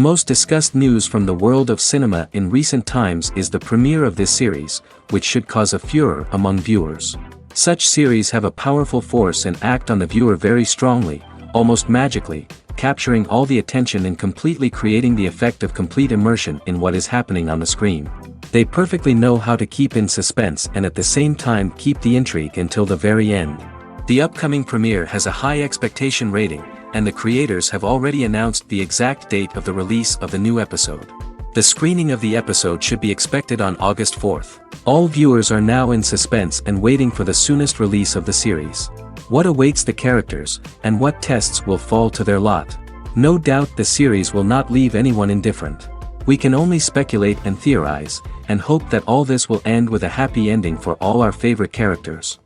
most discussed news from the world of cinema in recent times is the premiere of this series, which should cause a furor among viewers. Such series have a powerful force and act on the viewer very strongly, almost magically, capturing all the attention and completely creating the effect of complete immersion in what is happening on the screen. They perfectly know how to keep in suspense and at the same time keep the intrigue until the very end. The upcoming premiere has a high expectation rating, and the creators have already announced the exact date of the release of the new episode. The screening of the episode should be expected on August 4th. All viewers are now in suspense and waiting for the soonest release of the series. What awaits the characters, and what tests will fall to their lot? No doubt the series will not leave anyone indifferent. We can only speculate and theorize, and hope that all this will end with a happy ending for all our favorite characters.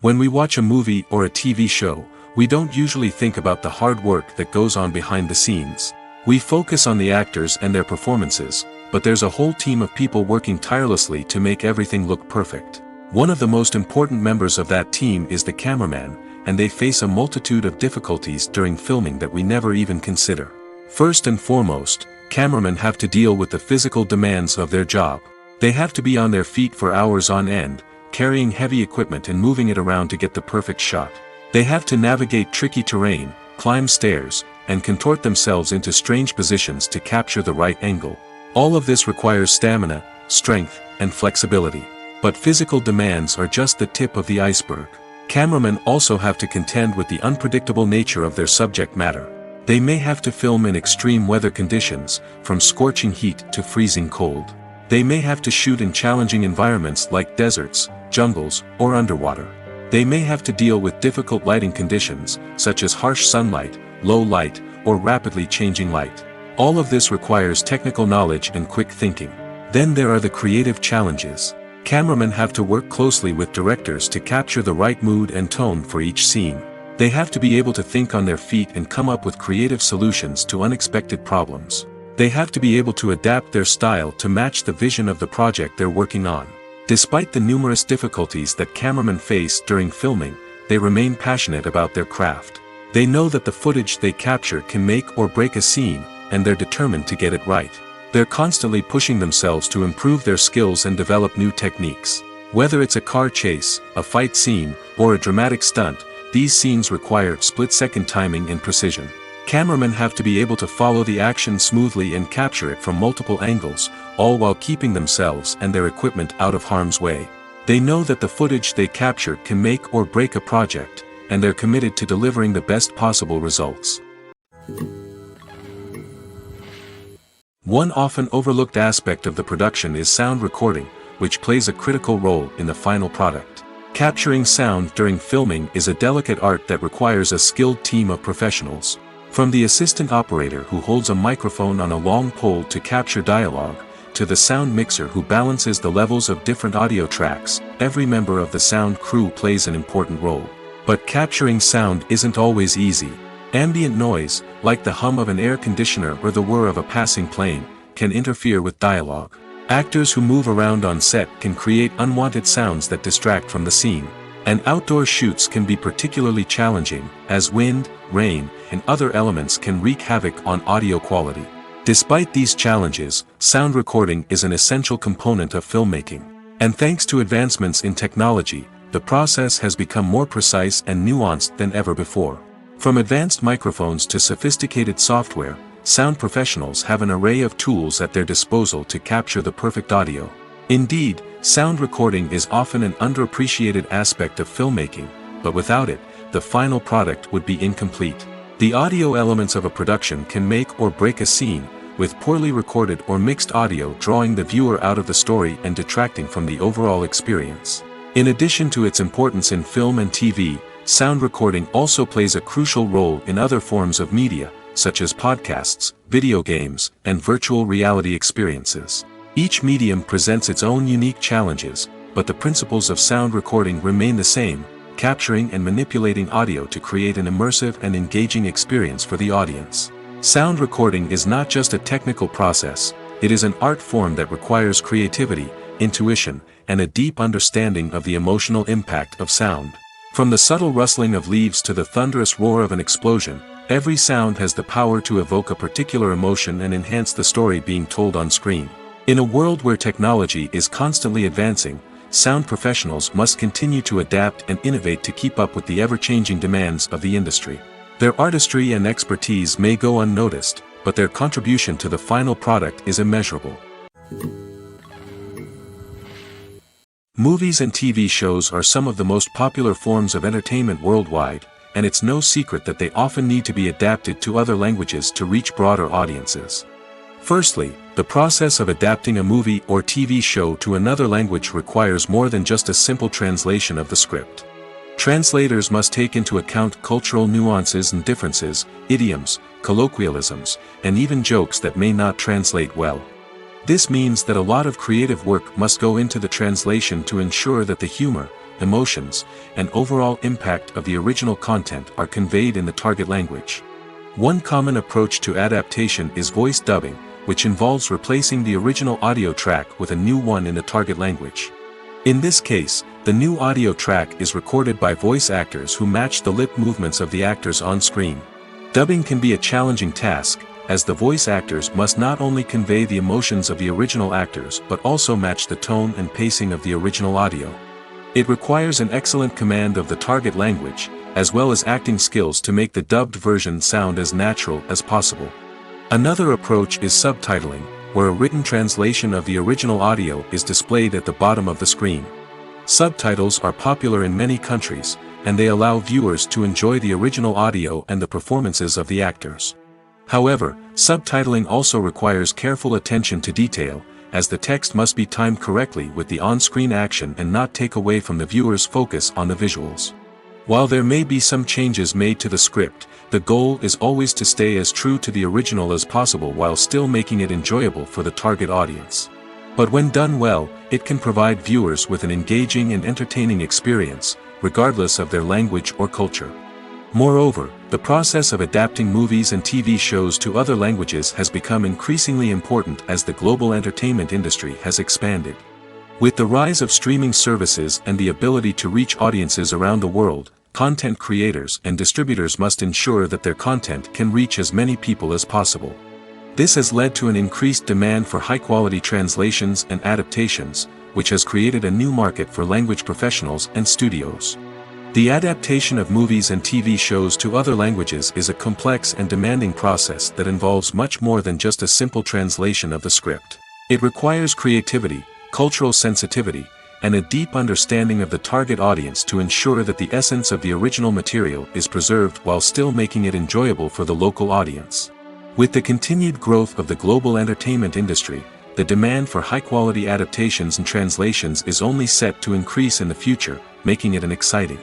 When we watch a movie or a TV show, we don't usually think about the hard work that goes on behind the scenes. We focus on the actors and their performances, but there's a whole team of people working tirelessly to make everything look perfect. One of the most important members of that team is the cameraman, and they face a multitude of difficulties during filming that we never even consider. First and foremost, cameramen have to deal with the physical demands of their job. They have to be on their feet for hours on end, carrying heavy equipment and moving it around to get the perfect shot. They have to navigate tricky terrain, climb stairs, and contort themselves into strange positions to capture the right angle. All of this requires stamina, strength, and flexibility. But physical demands are just the tip of the iceberg. Cameramen also have to contend with the unpredictable nature of their subject matter. They may have to film in extreme weather conditions, from scorching heat to freezing cold. They may have to shoot in challenging environments like deserts, jungles, or underwater. They may have to deal with difficult lighting conditions, such as harsh sunlight, low light, or rapidly changing light. All of this requires technical knowledge and quick thinking. Then there are the creative challenges. Cameramen have to work closely with directors to capture the right mood and tone for each scene. They have to be able to think on their feet and come up with creative solutions to unexpected problems. They have to be able to adapt their style to match the vision of the project they're working on. Despite the numerous difficulties that cameramen face during filming, they remain passionate about their craft. They know that the footage they capture can make or break a scene, and they're determined to get it right. They're constantly pushing themselves to improve their skills and develop new techniques. Whether it's a car chase, a fight scene, or a dramatic stunt, these scenes require split-second timing and precision. Cameramen have to be able to follow the action smoothly and capture it from multiple angles, all while keeping themselves and their equipment out of harm's way. They know that the footage they capture can make or break a project, and they're committed to delivering the best possible results. One often overlooked aspect of the production is sound recording, which plays a critical role in the final product. Capturing sound during filming is a delicate art that requires a skilled team of professionals. From the assistant operator who holds a microphone on a long pole to capture dialogue, to the sound mixer who balances the levels of different audio tracks, every member of the sound crew plays an important role. But capturing sound isn't always easy. Ambient noise, like the hum of an air conditioner or the whir of a passing plane, can interfere with dialogue. Actors who move around on set can create unwanted sounds that distract from the scene. And outdoor shoots can be particularly challenging, as wind, rain, and other elements can wreak havoc on audio quality. Despite these challenges, sound recording is an essential component of filmmaking. And thanks to advancements in technology, the process has become more precise and nuanced than ever before. From advanced microphones to sophisticated software, sound professionals have an array of tools at their disposal to capture the perfect audio. Indeed, sound recording is often an underappreciated aspect of filmmaking, but without it, the final product would be incomplete. The audio elements of a production can make or break a scene, with poorly recorded or mixed audio drawing the viewer out of the story and detracting from the overall experience. In addition to its importance in film and TV, sound recording also plays a crucial role in other forms of media, such as podcasts, video games, and virtual reality experiences. Each medium presents its own unique challenges, but the principles of sound recording remain the same, capturing and manipulating audio to create an immersive and engaging experience for the audience. Sound recording is not just a technical process, it is an art form that requires creativity, intuition, and a deep understanding of the emotional impact of sound. From the subtle rustling of leaves to the thunderous roar of an explosion, Every sound has the power to evoke a particular emotion and enhance the story being told on screen. In a world where technology is constantly advancing, sound professionals must continue to adapt and innovate to keep up with the ever-changing demands of the industry. Their artistry and expertise may go unnoticed, but their contribution to the final product is immeasurable. Movies and TV shows are some of the most popular forms of entertainment worldwide, and it's no secret that they often need to be adapted to other languages to reach broader audiences. Firstly, the process of adapting a movie or TV show to another language requires more than just a simple translation of the script. Translators must take into account cultural nuances and differences, idioms, colloquialisms, and even jokes that may not translate well. This means that a lot of creative work must go into the translation to ensure that the humor, emotions, and overall impact of the original content are conveyed in the target language. One common approach to adaptation is voice dubbing, which involves replacing the original audio track with a new one in the target language. In this case, the new audio track is recorded by voice actors who match the lip movements of the actors on screen. Dubbing can be a challenging task, as the voice actors must not only convey the emotions of the original actors but also match the tone and pacing of the original audio. It requires an excellent command of the target language, as well as acting skills to make the dubbed version sound as natural as possible. Another approach is subtitling, where a written translation of the original audio is displayed at the bottom of the screen. Subtitles are popular in many countries, and they allow viewers to enjoy the original audio and the performances of the actors. However, subtitling also requires careful attention to detail, as the text must be timed correctly with the on-screen action and not take away from the viewer's focus on the visuals. While there may be some changes made to the script, the goal is always to stay as true to the original as possible while still making it enjoyable for the target audience. But when done well, it can provide viewers with an engaging and entertaining experience, regardless of their language or culture. Moreover, the process of adapting movies and TV shows to other languages has become increasingly important as the global entertainment industry has expanded. With the rise of streaming services and the ability to reach audiences around the world, content creators and distributors must ensure that their content can reach as many people as possible. This has led to an increased demand for high-quality translations and adaptations, which has created a new market for language professionals and studios. The adaptation of movies and TV shows to other languages is a complex and demanding process that involves much more than just a simple translation of the script. It requires creativity, cultural sensitivity, and a deep understanding of the target audience to ensure that the essence of the original material is preserved while still making it enjoyable for the local audience. With the continued growth of the global entertainment industry, the demand for high-quality adaptations and translations is only set to increase in the future, making it an exciting.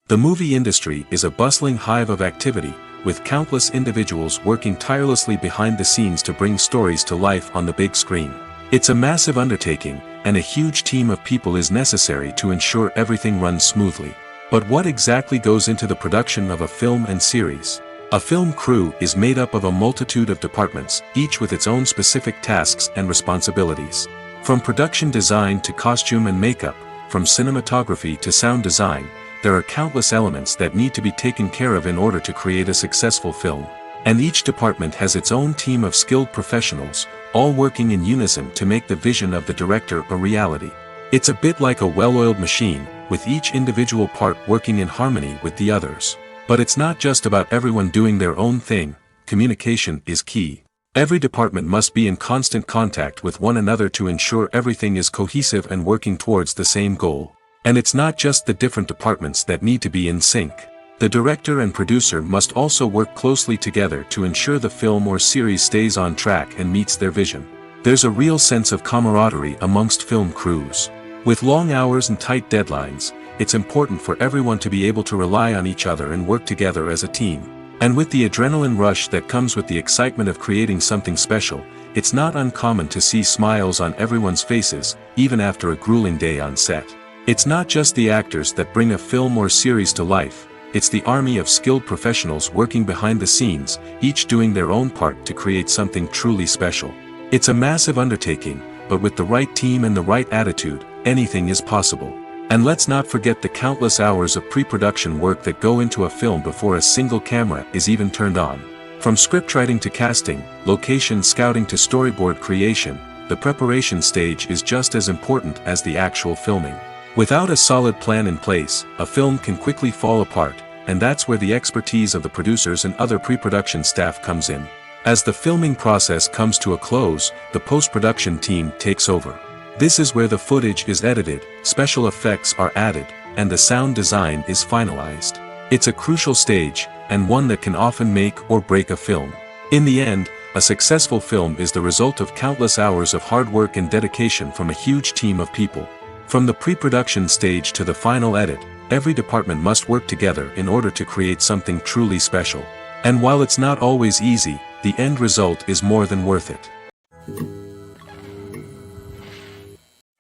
The movie industry is a bustling hive of activity, with countless individuals working tirelessly behind the scenes to bring stories to life on the big screen. It's a massive undertaking, and a huge team of people is necessary to ensure everything runs smoothly. But what exactly goes into the production of a film and series? A film crew is made up of a multitude of departments, each with its own specific tasks and responsibilities. From production design to costume and makeup, from cinematography to sound design, there are countless elements that need to be taken care of in order to create a successful film. And each department has its own team of skilled professionals, all working in unison to make the vision of the director a reality. It's a bit like a well-oiled machine, with each individual part working in harmony with the others. But it's not just about everyone doing their own thing, communication is key. Every department must be in constant contact with one another to ensure everything is cohesive and working towards the same goal. And it's not just the different departments that need to be in sync. The director and producer must also work closely together to ensure the film or series stays on track and meets their vision. There's a real sense of camaraderie amongst film crews. With long hours and tight deadlines, it's important for everyone to be able to rely on each other and work together as a team. And with the adrenaline rush that comes with the excitement of creating something special, it's not uncommon to see smiles on everyone's faces, even after a grueling day on set. It's not just the actors that bring a film or series to life, it's the army of skilled professionals working behind the scenes, each doing their own part to create something truly special. It's a massive undertaking, but with the right team and the right attitude, anything is possible. And let's not forget the countless hours of pre-production work that go into a film before a single camera is even turned on. From scriptwriting to casting, location scouting to storyboard creation, the preparation stage is just as important as the actual filming. Without a solid plan in place, a film can quickly fall apart, and that's where the expertise of the producers and other pre-production staff comes in. As the filming process comes to a close, the post-production team takes over. This is where the footage is edited, special effects are added, and the sound design is finalized. It's a crucial stage, and one that can often make or break a film. In the end, a successful film is the result of countless hours of hard work and dedication from a huge team of people. From the pre-production stage to the final edit, every department must work together in order to create something truly special. And while it's not always easy, the end result is more than worth it.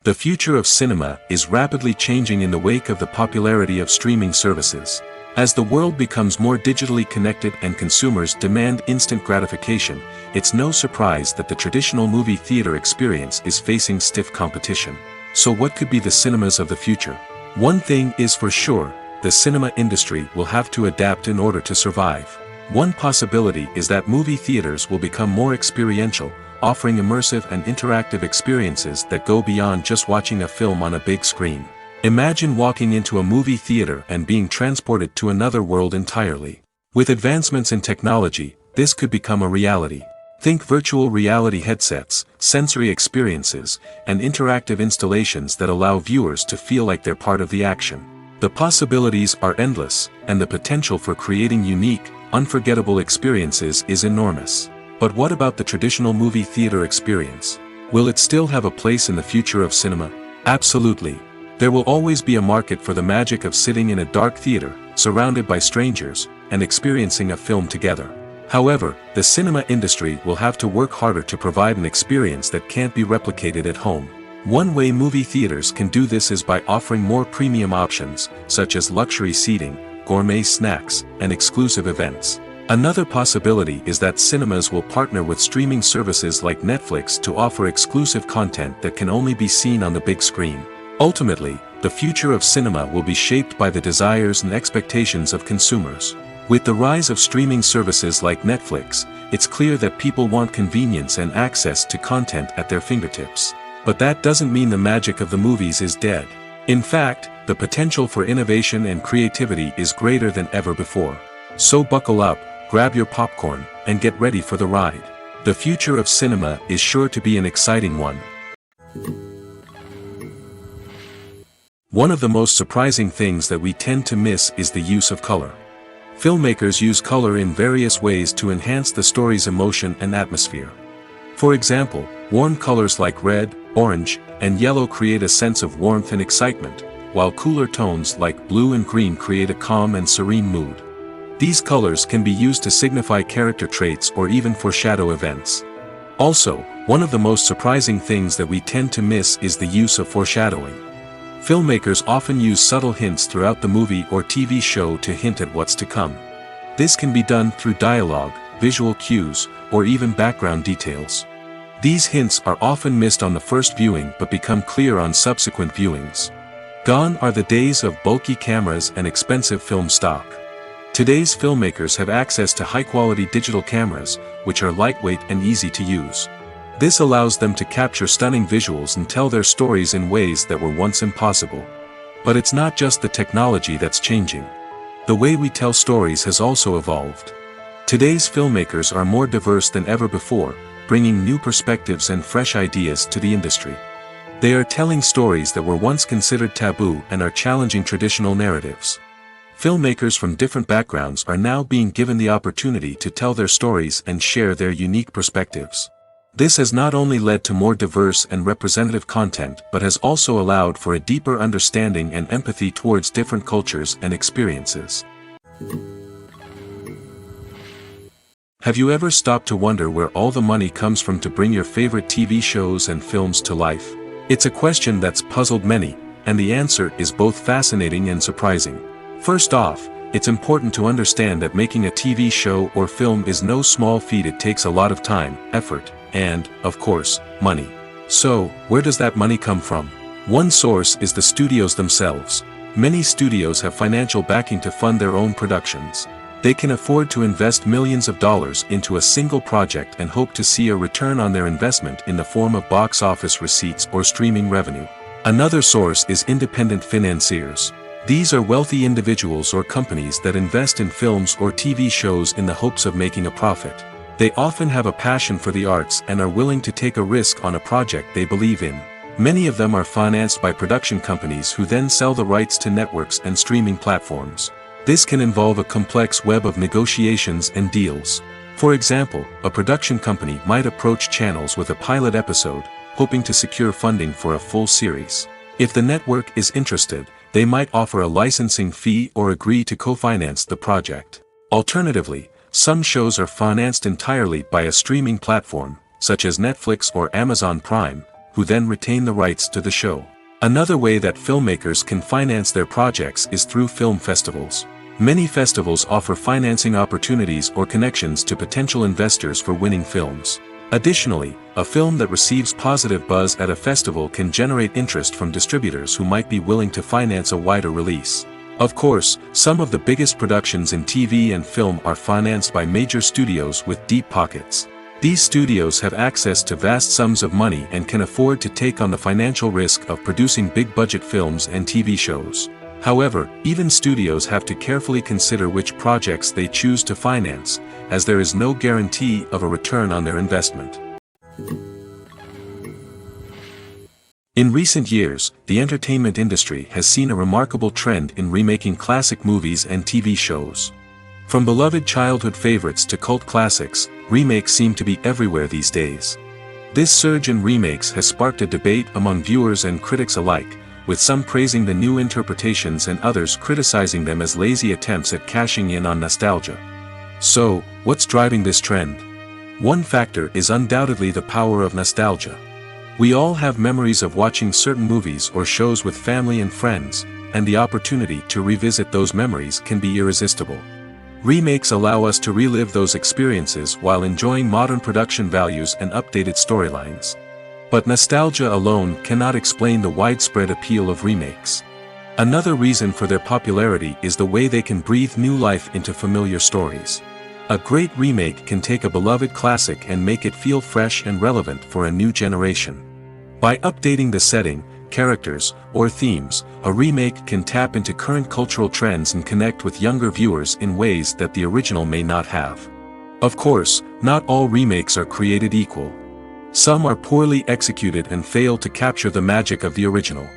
The future of cinema is rapidly changing in the wake of the popularity of streaming services. As the world becomes more digitally connected and consumers demand instant gratification, it's no surprise that the traditional movie theater experience is facing stiff competition. So what could be the cinemas of the future? One thing is for sure, the cinema industry will have to adapt in order to survive. One possibility is that movie theaters will become more experiential, offering immersive and interactive experiences that go beyond just watching a film on a big screen. Imagine walking into a movie theater and being transported to another world entirely. With advancements in technology, this could become a reality. Think virtual reality headsets, sensory experiences, and interactive installations that allow viewers to feel like they're part of the action. The possibilities are endless, and the potential for creating unique, unforgettable experiences is enormous. But what about the traditional movie theater experience? Will it still have a place in the future of cinema? Absolutely. There will always be a market for the magic of sitting in a dark theater, surrounded by strangers, and experiencing a film together. However, the cinema industry will have to work harder to provide an experience that can't be replicated at home. One way movie theaters can do this is by offering more premium options, such as luxury seating, gourmet snacks, and exclusive events. Another possibility is that cinemas will partner with streaming services like Netflix to offer exclusive content that can only be seen on the big screen. Ultimately, the future of cinema will be shaped by the desires and expectations of consumers. With the rise of streaming services like Netflix, it's clear that people want convenience and access to content at their fingertips. But that doesn't mean the magic of the movies is dead. In fact, the potential for innovation and creativity is greater than ever before. So buckle up, grab your popcorn, and get ready for the ride. The future of cinema is sure to be an exciting one. One of the most surprising things that we tend to miss is the use of color. Filmmakers use color in various ways to enhance the story's emotion and atmosphere. For example, warm colors like red, orange, and yellow create a sense of warmth and excitement, while cooler tones like blue and green create a calm and serene mood. These colors can be used to signify character traits or even foreshadow events. Also, one of the most surprising things that we tend to miss is the use of foreshadowing. Filmmakers often use subtle hints throughout the movie or TV show to hint at what's to come. This can be done through dialogue, visual cues, or even background details. These hints are often missed on the first viewing but become clear on subsequent viewings. Gone are the days of bulky cameras and expensive film stock. Today's filmmakers have access to high-quality digital cameras, which are lightweight and easy to use. This allows them to capture stunning visuals and tell their stories in ways that were once impossible. But it's not just the technology that's changing. The way we tell stories has also evolved. Today's filmmakers are more diverse than ever before, bringing new perspectives and fresh ideas to the industry. They are telling stories that were once considered taboo and are challenging traditional narratives. Filmmakers from different backgrounds are now being given the opportunity to tell their stories and share their unique perspectives. This has not only led to more diverse and representative content but has also allowed for a deeper understanding and empathy towards different cultures and experiences. Have you ever stopped to wonder where all the money comes from to bring your favorite TV shows and films to life? It's a question that's puzzled many, and the answer is both fascinating and surprising. First off, it's important to understand that making a TV show or film is no small feat. It takes a lot of time, effort, and, of course, money. So, where does that money come from? One source is the studios themselves. Many studios have financial backing to fund their own productions. They can afford to invest millions of dollars into a single project and hope to see a return on their investment in the form of box office receipts or streaming revenue. Another source is independent financiers. These are wealthy individuals or companies that invest in films or TV shows in the hopes of making a profit. They often have a passion for the arts and are willing to take a risk on a project they believe in. Many of them are financed by production companies who then sell the rights to networks and streaming platforms. This can involve a complex web of negotiations and deals. For example, a production company might approach channels with a pilot episode, hoping to secure funding for a full series. If the network is interested, they might offer a licensing fee or agree to co-finance the project. Alternatively, some shows are financed entirely by a streaming platform, such as Netflix or Amazon Prime, who then retain the rights to the show. Another way that filmmakers can finance their projects is through film festivals. Many festivals offer financing opportunities or connections to potential investors for winning films. Additionally, a film that receives positive buzz at a festival can generate interest from distributors who might be willing to finance a wider release. Of course, some of the biggest productions in TV and film are financed by major studios with deep pockets. These studios have access to vast sums of money and can afford to take on the financial risk of producing big-budget films and TV shows. However, even studios have to carefully consider which projects they choose to finance, as there is no guarantee of a return on their investment. In recent years, the entertainment industry has seen a remarkable trend in remaking classic movies and TV shows. From beloved childhood favorites to cult classics, remakes seem to be everywhere these days. This surge in remakes has sparked a debate among viewers and critics alike, with some praising the new interpretations and others criticizing them as lazy attempts at cashing in on nostalgia. So, what's driving this trend? One factor is undoubtedly the power of nostalgia. We all have memories of watching certain movies or shows with family and friends, and the opportunity to revisit those memories can be irresistible. Remakes allow us to relive those experiences while enjoying modern production values and updated storylines. But nostalgia alone cannot explain the widespread appeal of remakes. Another reason for their popularity is the way they can breathe new life into familiar stories. A great remake can take a beloved classic and make it feel fresh and relevant for a new generation. By updating the setting, characters, or themes, a remake can tap into current cultural trends and connect with younger viewers in ways that the original may not have. Of course, not all remakes are created equal. Some are poorly executed and fail to capture the magic of the original.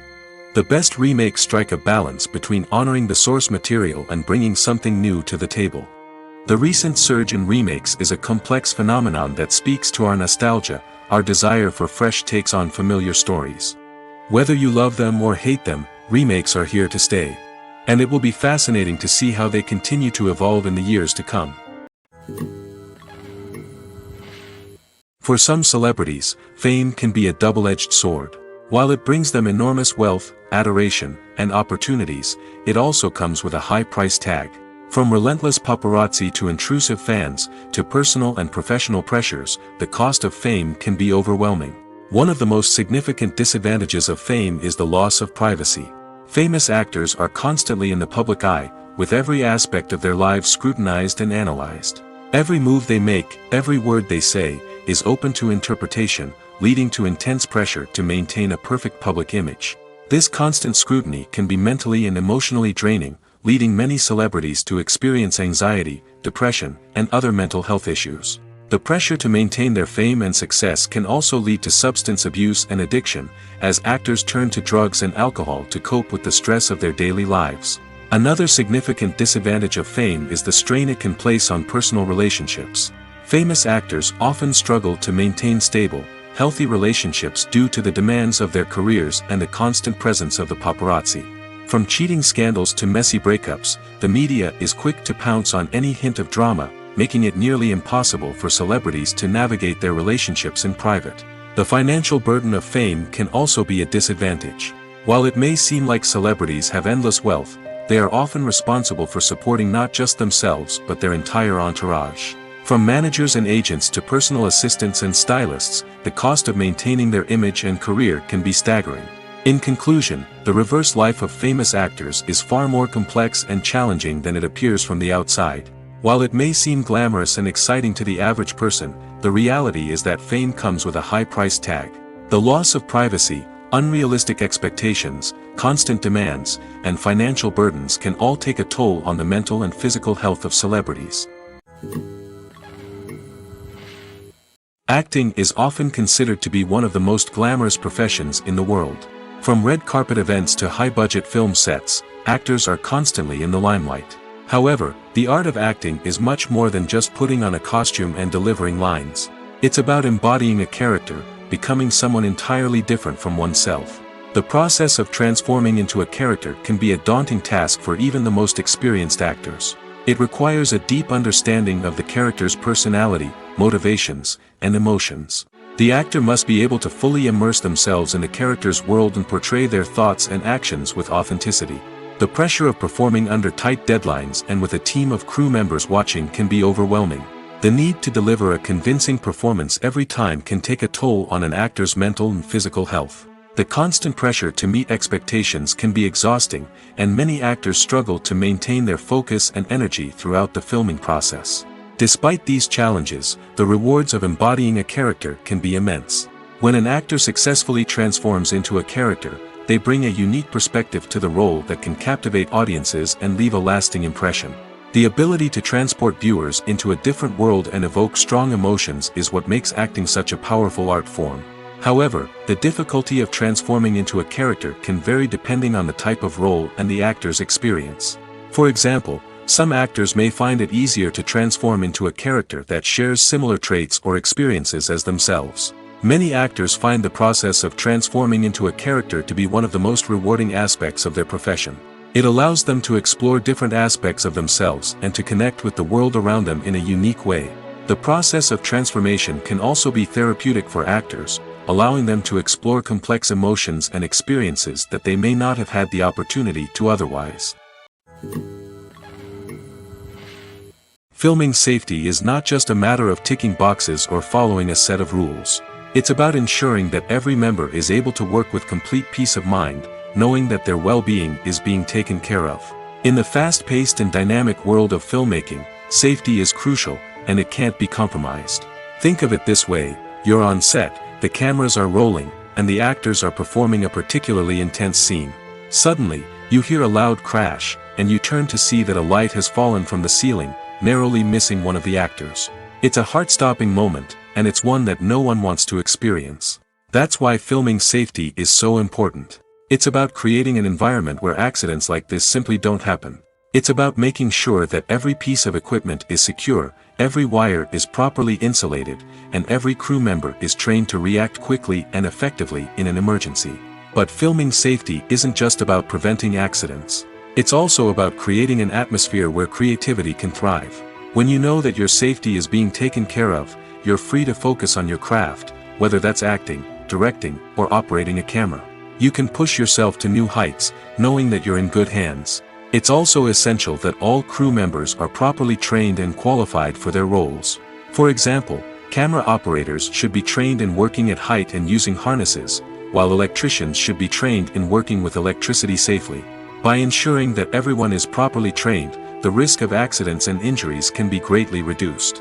The best remakes strike a balance between honoring the source material and bringing something new to the table. The recent surge in remakes is a complex phenomenon that speaks to our nostalgia, our desire for fresh takes on familiar stories. Whether you love them or hate them, remakes are here to stay. And it will be fascinating to see how they continue to evolve in the years to come. For some celebrities, fame can be a double-edged sword. While it brings them enormous wealth, adoration, and opportunities, it also comes with a high price tag. From relentless paparazzi to intrusive fans, to personal and professional pressures, the cost of fame can be overwhelming. One of the most significant disadvantages of fame is the loss of privacy. Famous actors are constantly in the public eye, with every aspect of their lives scrutinized and analyzed. Every move they make, every word they say, is open to interpretation, leading to intense pressure to maintain a perfect public image. This constant scrutiny can be mentally and emotionally draining, leading many celebrities to experience anxiety, depression, and other mental health issues. The pressure to maintain their fame and success can also lead to substance abuse and addiction, as actors turn to drugs and alcohol to cope with the stress of their daily lives. Another significant disadvantage of fame is the strain it can place on personal relationships. Famous actors often struggle to maintain stable, healthy relationships due to the demands of their careers and the constant presence of the paparazzi. From cheating scandals to messy breakups, the media is quick to pounce on any hint of drama, making it nearly impossible for celebrities to navigate their relationships in private. The financial burden of fame can also be a disadvantage. While it may seem like celebrities have endless wealth, they are often responsible for supporting not just themselves but their entire entourage. From managers and agents to personal assistants and stylists, the cost of maintaining their image and career can be staggering. In conclusion, the reverse life of famous actors is far more complex and challenging than it appears from the outside. While it may seem glamorous and exciting to the average person, the reality is that fame comes with a high price tag. The loss of privacy, unrealistic expectations, constant demands, and financial burdens can all take a toll on the mental and physical health of celebrities. Acting is often considered to be one of the most glamorous professions in the world. From red carpet events to high-budget film sets, actors are constantly in the limelight. However, the art of acting is much more than just putting on a costume and delivering lines. It's about embodying a character, becoming someone entirely different from oneself. The process of transforming into a character can be a daunting task for even the most experienced actors. It requires a deep understanding of the character's personality, motivations, and emotions. The actor must be able to fully immerse themselves in the character's world and portray their thoughts and actions with authenticity. The pressure of performing under tight deadlines and with a team of crew members watching can be overwhelming. The need to deliver a convincing performance every time can take a toll on an actor's mental and physical health. The constant pressure to meet expectations can be exhausting, and many actors struggle to maintain their focus and energy throughout the filming process. Despite these challenges, the rewards of embodying a character can be immense. When an actor successfully transforms into a character, they bring a unique perspective to the role that can captivate audiences and leave a lasting impression. The ability to transport viewers into a different world and evoke strong emotions is what makes acting such a powerful art form. However, the difficulty of transforming into a character can vary depending on the type of role and the actor's experience. For example, some actors may find it easier to transform into a character that shares similar traits or experiences as themselves. Many actors find the process of transforming into a character to be one of the most rewarding aspects of their profession. It allows them to explore different aspects of themselves and to connect with the world around them in a unique way. The process of transformation can also be therapeutic for actors, allowing them to explore complex emotions and experiences that they may not have had the opportunity to otherwise. Filming safety is not just a matter of ticking boxes or following a set of rules. It's about ensuring that every member is able to work with complete peace of mind, knowing that their well-being is being taken care of. In the fast-paced and dynamic world of filmmaking, safety is crucial, and it can't be compromised. Think of it this way: you're on set, the cameras are rolling, and the actors are performing a particularly intense scene. Suddenly, you hear a loud crash, and you turn to see that a light has fallen from the ceiling, narrowly missing one of the actors. It's a heart-stopping moment, and it's one that no one wants to experience. That's why filming safety is so important. It's about creating an environment where accidents like this simply don't happen. It's about making sure that every piece of equipment is secure, every wire is properly insulated, and every crew member is trained to react quickly and effectively in an emergency. But filming safety isn't just about preventing accidents. It's also about creating an atmosphere where creativity can thrive. When you know that your safety is being taken care of, you're free to focus on your craft, whether that's acting, directing, or operating a camera. You can push yourself to new heights, knowing that you're in good hands. It's also essential that all crew members are properly trained and qualified for their roles. For example, camera operators should be trained in working at height and using harnesses, while electricians should be trained in working with electricity safely. By ensuring that everyone is properly trained, the risk of accidents and injuries can be greatly reduced.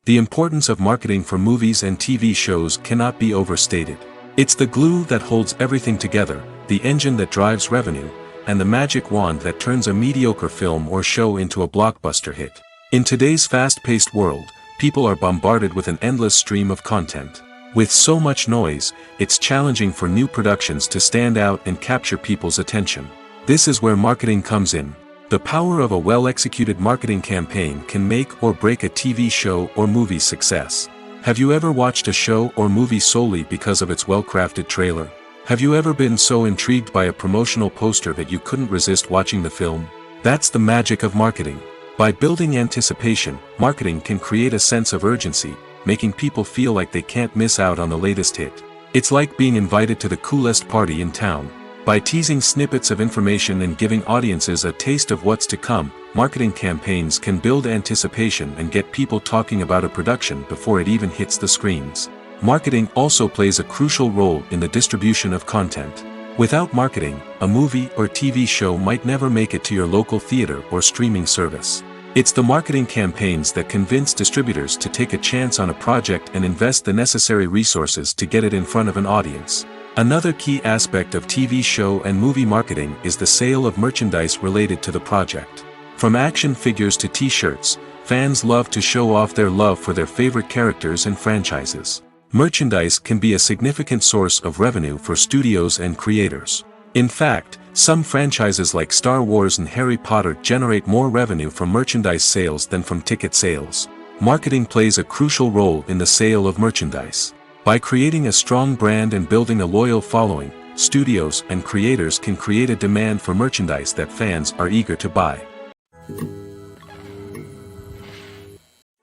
The importance of marketing for movies and TV shows cannot be overstated. It's the glue that holds everything together, the engine that drives revenue, and the magic wand that turns a mediocre film or show into a blockbuster hit. In today's fast-paced world, people are bombarded with an endless stream of content. With so much noise, it's challenging for new productions to stand out and capture people's attention. This is where marketing comes in. The power of a well-executed marketing campaign can make or break a TV show or movie's success. Have you ever watched a show or movie solely because of its well-crafted trailer? Have you ever been so intrigued by a promotional poster that you couldn't resist watching the film? That's the magic of marketing. By building anticipation, marketing can create a sense of urgency, making people feel like they can't miss out on the latest hit. It's like being invited to the coolest party in town. By teasing snippets of information and giving audiences a taste of what's to come, marketing campaigns can build anticipation and get people talking about a production before it even hits the screens. Marketing also plays a crucial role in the distribution of content. Without marketing, a movie or TV show might never make it to your local theater or streaming service. It's the marketing campaigns that convince distributors to take a chance on a project and invest the necessary resources to get it in front of an audience. Another key aspect of TV show and movie marketing is the sale of merchandise related to the project. From action figures to t-shirts, fans love to show off their love for their favorite characters and franchises. Merchandise can be a significant source of revenue for studios and creators. In fact, some franchises like Star Wars and Harry Potter generate more revenue from merchandise sales than from ticket sales. Marketing plays a crucial role in the sale of merchandise. By creating a strong brand and building a loyal following, studios and creators can create a demand for merchandise that fans are eager to buy.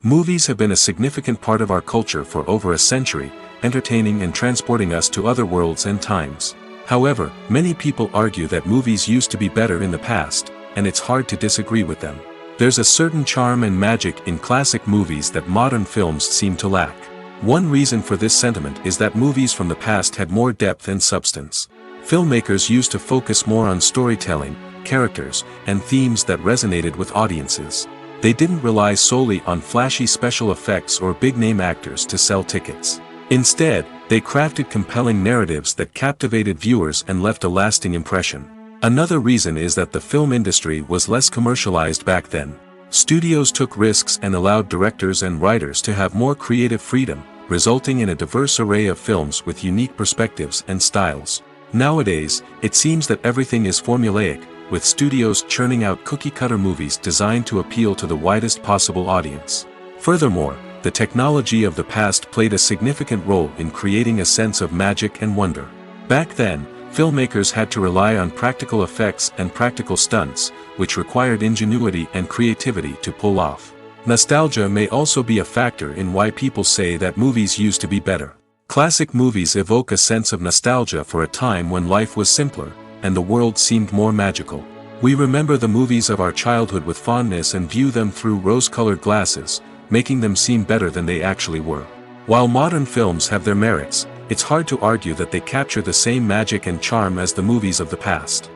Movies have been a significant part of our culture for over a century, entertaining and transporting us to other worlds and times. However, many people argue that movies used to be better in the past, and it's hard to disagree with them. There's a certain charm and magic in classic movies that modern films seem to lack. One reason for this sentiment is that movies from the past had more depth and substance. Filmmakers used to focus more on storytelling, characters, and themes that resonated with audiences. They didn't rely solely on flashy special effects or big-name actors to sell tickets. Instead, they crafted compelling narratives that captivated viewers and left a lasting impression. Another reason is that the film industry was less commercialized back then. Studios took risks and allowed directors and writers to have more creative freedom, resulting in a diverse array of films with unique perspectives and styles. Nowadays, it seems that everything is formulaic, with studios churning out cookie-cutter movies designed to appeal to the widest possible audience. Furthermore, the technology of the past played a significant role in creating a sense of magic and wonder. Back then, filmmakers had to rely on practical effects and practical stunts, which required ingenuity and creativity to pull off. Nostalgia may also be a factor in why people say that movies used to be better. Classic movies evoke a sense of nostalgia for a time when life was simpler, and the world seemed more magical. We remember the movies of our childhood with fondness and view them through rose-colored glasses, making them seem better than they actually were. While modern films have their merits, it's hard to argue that they capture the same magic and charm as the movies of the past.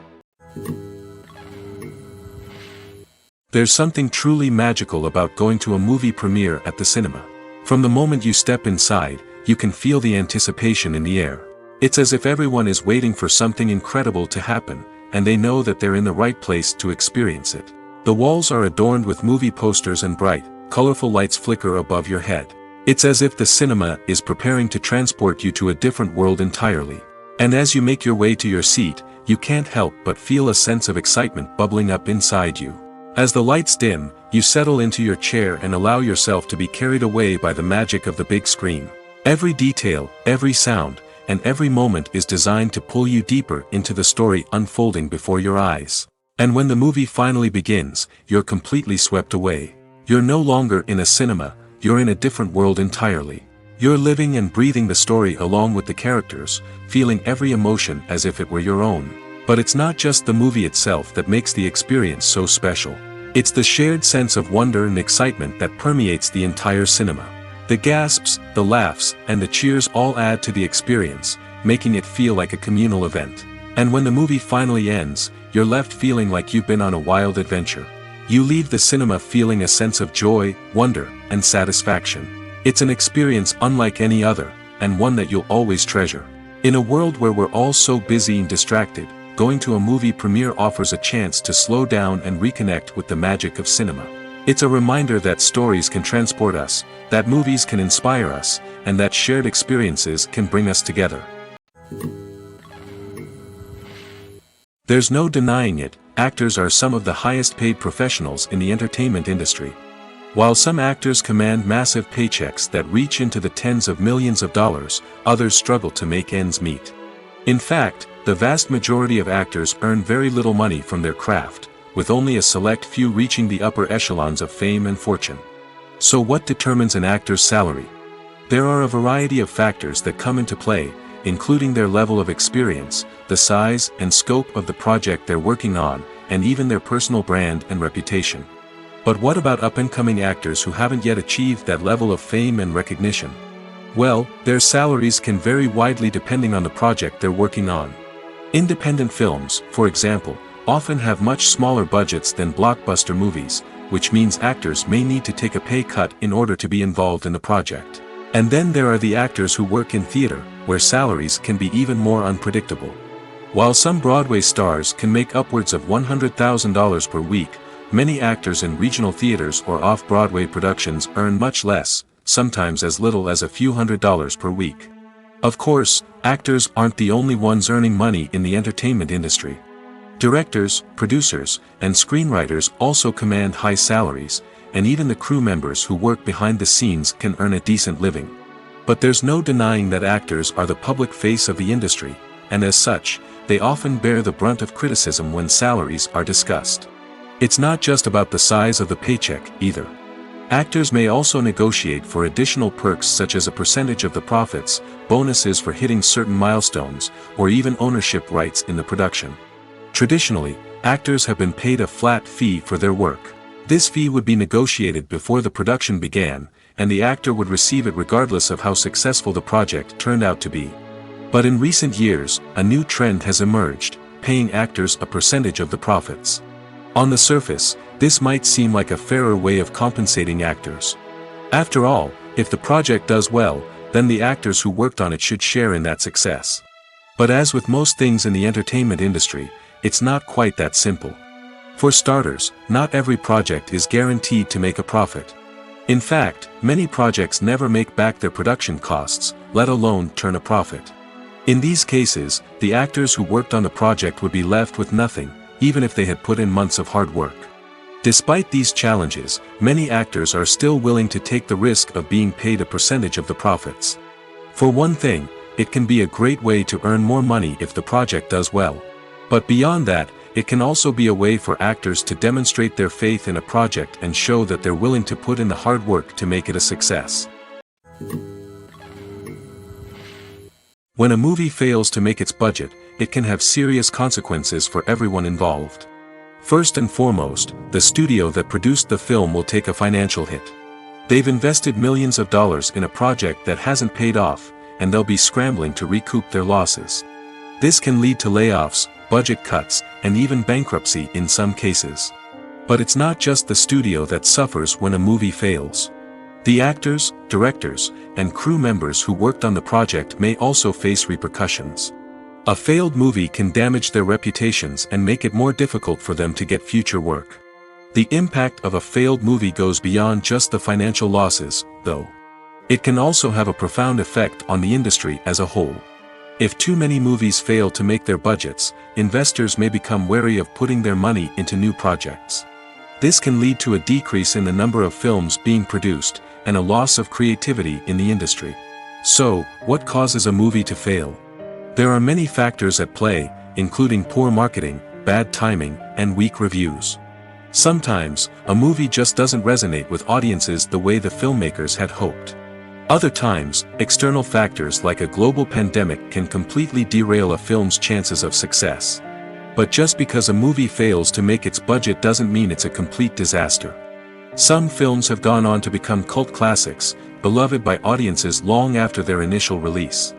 There's something truly magical about going to a movie premiere at the cinema. From the moment you step inside, you can feel the anticipation in the air. It's as if everyone is waiting for something incredible to happen, and they know that they're in the right place to experience it. The walls are adorned with movie posters and bright, colorful lights flicker above your head. It's as if the cinema is preparing to transport you to a different world entirely. And as you make your way to your seat, you can't help but feel a sense of excitement bubbling up inside you. As the lights dim, you settle into your chair and allow yourself to be carried away by the magic of the big screen. Every detail, every sound, and every moment is designed to pull you deeper into the story unfolding before your eyes. And when the movie finally begins, you're completely swept away. You're no longer in a cinema, you're in a different world entirely. You're living and breathing the story along with the characters, feeling every emotion as if it were your own. But it's not just the movie itself that makes the experience so special. It's the shared sense of wonder and excitement that permeates the entire cinema. The gasps, the laughs, and the cheers all add to the experience, making it feel like a communal event. And when the movie finally ends, you're left feeling like you've been on a wild adventure. You leave the cinema feeling a sense of joy, wonder, and satisfaction. It's an experience unlike any other, and one that you'll always treasure. In a world where we're all so busy and distracted, going to a movie premiere offers a chance to slow down and reconnect with the magic of cinema. It's a reminder that stories can transport us, that movies can inspire us, and that shared experiences can bring us together. There's no denying it, actors are some of the highest paid professionals in the entertainment industry. While some actors command massive paychecks that reach into the tens of millions of dollars, others struggle to make ends meet. In fact, the vast majority of actors earn very little money from their craft, with only a select few reaching the upper echelons of fame and fortune. So what determines an actor's salary? There are a variety of factors that come into play, including their level of experience, the size and scope of the project they're working on, and even their personal brand and reputation. But what about up-and-coming actors who haven't yet achieved that level of fame and recognition? Well, their salaries can vary widely depending on the project they're working on. Independent films, for example, often have much smaller budgets than blockbuster movies, which means actors may need to take a pay cut in order to be involved in the project. And then there are the actors who work in theater, where salaries can be even more unpredictable. While some Broadway stars can make upwards of $100,000 per week, many actors in regional theaters or off-Broadway productions earn much less, sometimes as little as a few $100s per week. Of course, actors aren't the only ones earning money in the entertainment industry. Directors, producers, and screenwriters also command high salaries, and even the crew members who work behind the scenes can earn a decent living. But there's no denying that actors are the public face of the industry, and as such, they often bear the brunt of criticism when salaries are discussed. It's not just about the size of the paycheck, either. Actors may also negotiate for additional perks such as a percentage of the profits, bonuses for hitting certain milestones, or even ownership rights in the production. Traditionally, actors have been paid a flat fee for their work. This fee would be negotiated before the production began, and the actor would receive it regardless of how successful the project turned out to be. But in recent years, a new trend has emerged, paying actors a percentage of the profits. On the surface, this might seem like a fairer way of compensating actors. After all, if the project does well, then the actors who worked on it should share in that success. But as with most things in the entertainment industry, it's not quite that simple. For starters, not every project is guaranteed to make a profit. In fact, many projects never make back their production costs, let alone turn a profit. In these cases, the actors who worked on the project would be left with nothing, even if they had put in months of hard work. Despite these challenges, many actors are still willing to take the risk of being paid a percentage of the profits. For one thing, it can be a great way to earn more money if the project does well. But beyond that, it can also be a way for actors to demonstrate their faith in a project and show that they're willing to put in the hard work to make it a success. When a movie fails to make its budget, it can have serious consequences for everyone involved. First and foremost, the studio that produced the film will take a financial hit. They've invested millions of dollars in a project that hasn't paid off, and they'll be scrambling to recoup their losses. This can lead to layoffs, budget cuts, and even bankruptcy in some cases. But it's not just the studio that suffers when a movie fails. The actors, directors, and crew members who worked on the project may also face repercussions. A failed movie can damage their reputations and make it more difficult for them to get future work. The impact of a failed movie goes beyond just the financial losses, though. It can also have a profound effect on the industry as a whole. If too many movies fail to make their budgets, investors may become wary of putting their money into new projects. This can lead to a decrease in the number of films being produced, and a loss of creativity in the industry. So, what causes a movie to fail? There are many factors at play, including poor marketing, bad timing, and weak reviews. Sometimes, a movie just doesn't resonate with audiences the way the filmmakers had hoped. Other times, external factors like a global pandemic can completely derail a film's chances of success. But just because a movie fails to make its budget doesn't mean it's a complete disaster. Some films have gone on to become cult classics, beloved by audiences long after their initial release.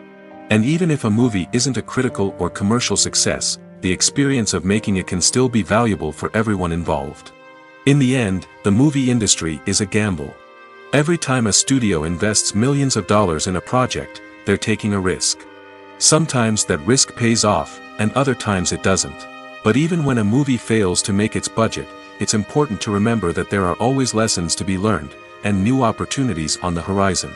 And even if a movie isn't a critical or commercial success, the experience of making it can still be valuable for everyone involved. In the end, the movie industry is a gamble. Every time a studio invests millions of dollars in a project, they're taking a risk. Sometimes that risk pays off, and other times it doesn't. But even when a movie fails to make its budget, it's important to remember that there are always lessons to be learned, and new opportunities on the horizon.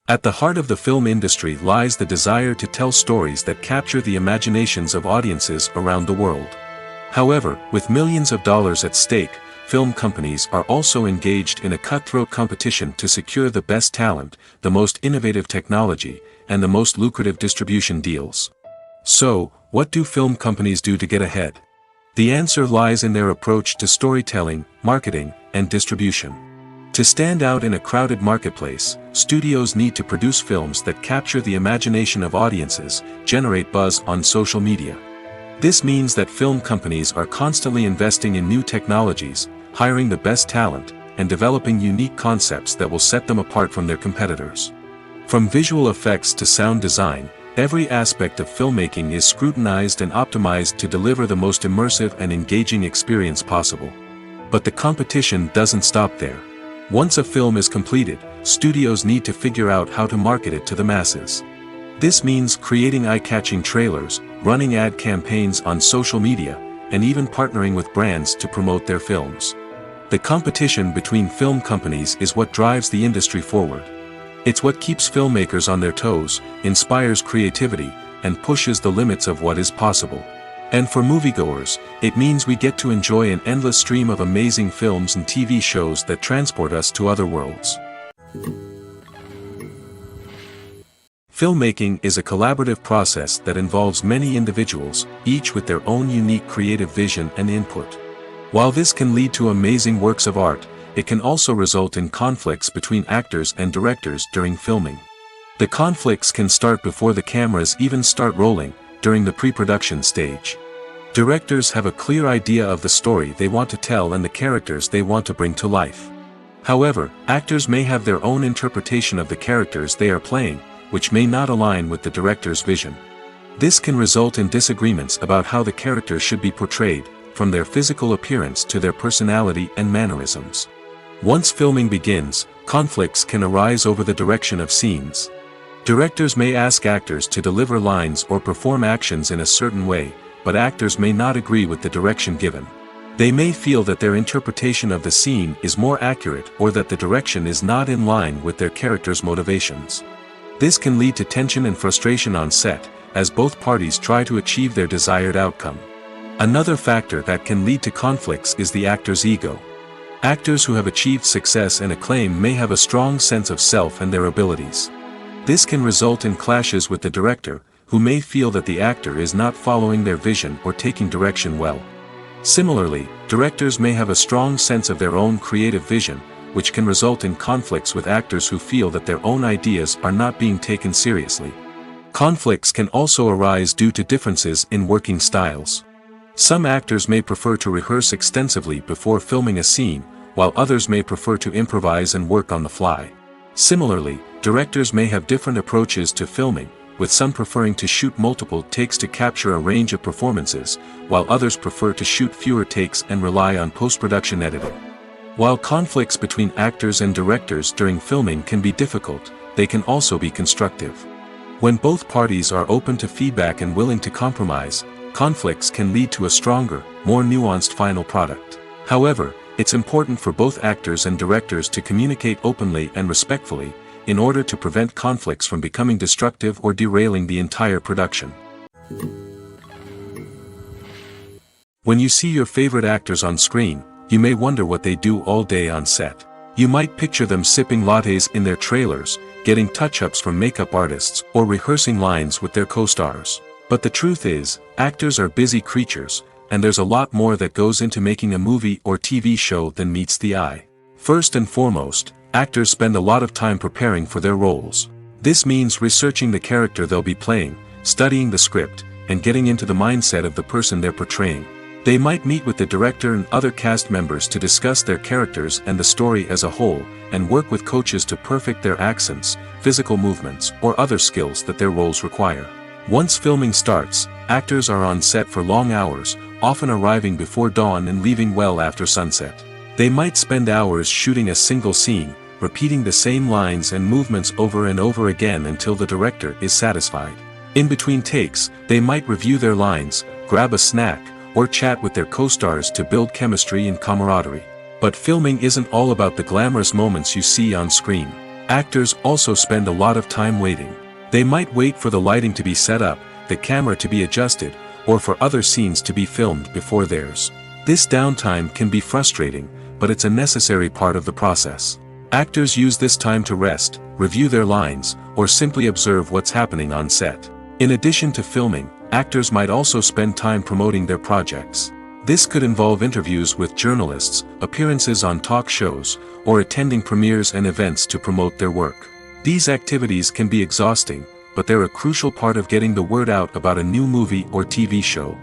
At the heart of the film industry lies the desire to tell stories that capture the imaginations of audiences around the world. However, with millions of dollars at stake, film companies are also engaged in a cutthroat competition to secure the best talent, the most innovative technology, and the most lucrative distribution deals. So, what do film companies do to get ahead? The answer lies in their approach to storytelling, marketing, and distribution. To stand out in a crowded marketplace, studios need to produce films that capture the imagination of audiences, generate buzz on social media. This means that film companies are constantly investing in new technologies, hiring the best talent, and developing unique concepts that will set them apart from their competitors. From visual effects to sound design, every aspect of filmmaking is scrutinized and optimized to deliver the most immersive and engaging experience possible. But the competition doesn't stop there. Once a film is completed, studios need to figure out how to market it to the masses. This means creating eye-catching trailers, running ad campaigns on social media, and even partnering with brands to promote their films. The competition between film companies is what drives the industry forward. It's what keeps filmmakers on their toes, inspires creativity, and pushes the limits of what is possible. And for moviegoers, it means we get to enjoy an endless stream of amazing films and TV shows that transport us to other worlds. Filmmaking is a collaborative process that involves many individuals, each with their own unique creative vision and input. While this can lead to amazing works of art, it can also result in conflicts between actors and directors during filming. The conflicts can start before the cameras even start rolling, during the pre-production stage. Directors have a clear idea of the story they want to tell and the characters they want to bring to life. However, actors may have their own interpretation of the characters they are playing, which may not align with the director's vision. This can result in disagreements about how the characters should be portrayed, from their physical appearance to their personality and mannerisms. Once filming begins, conflicts can arise over the direction of scenes. Directors may ask actors to deliver lines or perform actions in a certain way, but actors may not agree with the direction given. They may feel that their interpretation of the scene is more accurate or that the direction is not in line with their character's motivations. This can lead to tension and frustration on set, as both parties try to achieve their desired outcome. Another factor that can lead to conflicts is the actor's ego. Actors who have achieved success and acclaim may have a strong sense of self and their abilities. This can result in clashes with the director, who may feel that the actor is not following their vision or taking direction well. Similarly, directors may have a strong sense of their own creative vision, which can result in conflicts with actors who feel that their own ideas are not being taken seriously. Conflicts can also arise due to differences in working styles. Some actors may prefer to rehearse extensively before filming a scene, while others may prefer to improvise and work on the fly. Similarly, directors may have different approaches to filming, with some preferring to shoot multiple takes to capture a range of performances, while others prefer to shoot fewer takes and rely on post-production editing. While conflicts between actors and directors during filming can be difficult, they can also be constructive. When both parties are open to feedback and willing to compromise, conflicts can lead to a stronger, more nuanced final product. However, it's important for both actors and directors to communicate openly and respectfully, in order to prevent conflicts from becoming destructive or derailing the entire production. When you see your favorite actors on screen, you may wonder what they do all day on set. You might picture them sipping lattes in their trailers, getting touch-ups from makeup artists, or rehearsing lines with their co-stars. But the truth is, actors are busy creatures, and there's a lot more that goes into making a movie or TV show than meets the eye. First and foremost, actors spend a lot of time preparing for their roles. This means researching the character they'll be playing, studying the script, and getting into the mindset of the person they're portraying. They might meet with the director and other cast members to discuss their characters and the story as a whole, and work with coaches to perfect their accents, physical movements, or other skills that their roles require. Once filming starts, actors are on set for long hours, often arriving before dawn and leaving well after sunset. They might spend hours shooting a single scene, repeating the same lines and movements over and over again until the director is satisfied. In between takes, they might review their lines, grab a snack, or chat with their co-stars to build chemistry and camaraderie. But filming isn't all about the glamorous moments you see on screen. Actors also spend a lot of time waiting. They might wait for the lighting to be set up, the camera to be adjusted, or for other scenes to be filmed before theirs. This downtime can be frustrating, but it's a necessary part of the process. Actors use this time to rest, review their lines, or simply observe what's happening on set. In addition to filming, actors might also spend time promoting their projects. This could involve interviews with journalists, appearances on talk shows, or attending premieres and events to promote their work. These activities can be exhausting, but they're a crucial part of getting the word out about a new movie or TV show.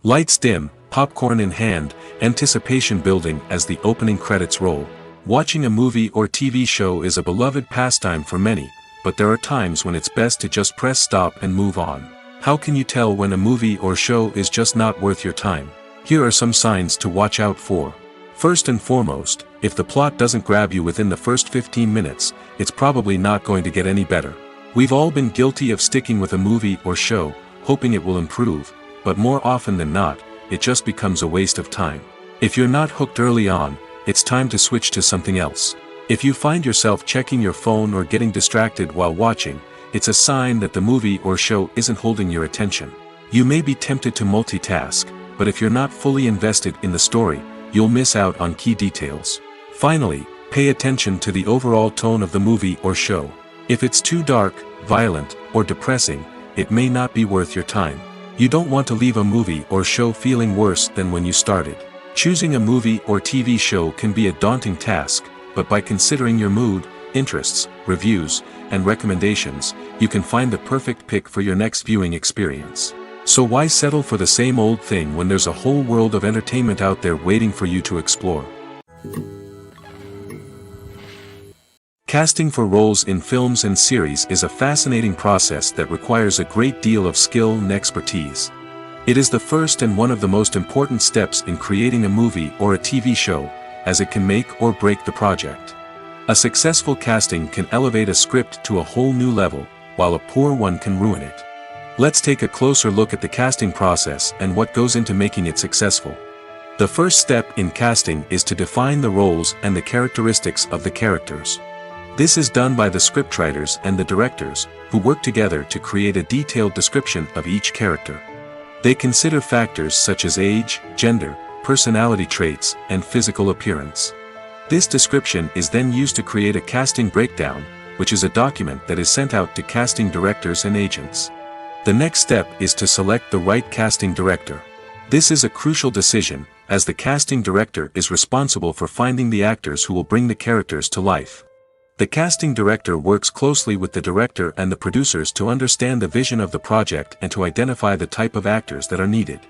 Lights dim, popcorn in hand, anticipation building as the opening credits roll. Watching a movie or TV show is a beloved pastime for many, but there are times when it's best to just press stop and move on. How can you tell when a movie or show is just not worth your time? Here are some signs to watch out for. First and foremost, if the plot doesn't grab you within the first 15 minutes, it's probably not going to get any better. We've all been guilty of sticking with a movie or show, hoping it will improve, but more often than not, it just becomes a waste of time. If you're not hooked early on, it's time to switch to something else. If you find yourself checking your phone or getting distracted while watching, it's a sign that the movie or show isn't holding your attention. You may be tempted to multitask, but if you're not fully invested in the story, you'll miss out on key details. Finally, pay attention to the overall tone of the movie or show. If it's too dark, violent, or depressing, it may not be worth your time. You don't want to leave a movie or show feeling worse than when you started. Choosing a movie or TV show can be a daunting task, but by considering your mood, interests, reviews, and recommendations, you can find the perfect pick for your next viewing experience. So why settle for the same old thing when there's a whole world of entertainment out there waiting for you to explore? Casting for roles in films and series is a fascinating process that requires a great deal of skill and expertise. It is the first and one of the most important steps in creating a movie or a TV show, as it can make or break the project. A successful casting can elevate a script to a whole new level, while a poor one can ruin it. Let's take a closer look at the casting process and what goes into making it successful. The first step in casting is to define the roles and the characteristics of the characters. This is done by the scriptwriters and the directors, who work together to create a detailed description of each character. They consider factors such as age, gender, personality traits, and physical appearance. This description is then used to create a casting breakdown, which is a document that is sent out to casting directors and agents. The next step is to select the right casting director. This is a crucial decision, as the casting director is responsible for finding the actors who will bring the characters to life. The casting director works closely with the director and the producers to understand the vision of the project and to identify the type of actors that are needed.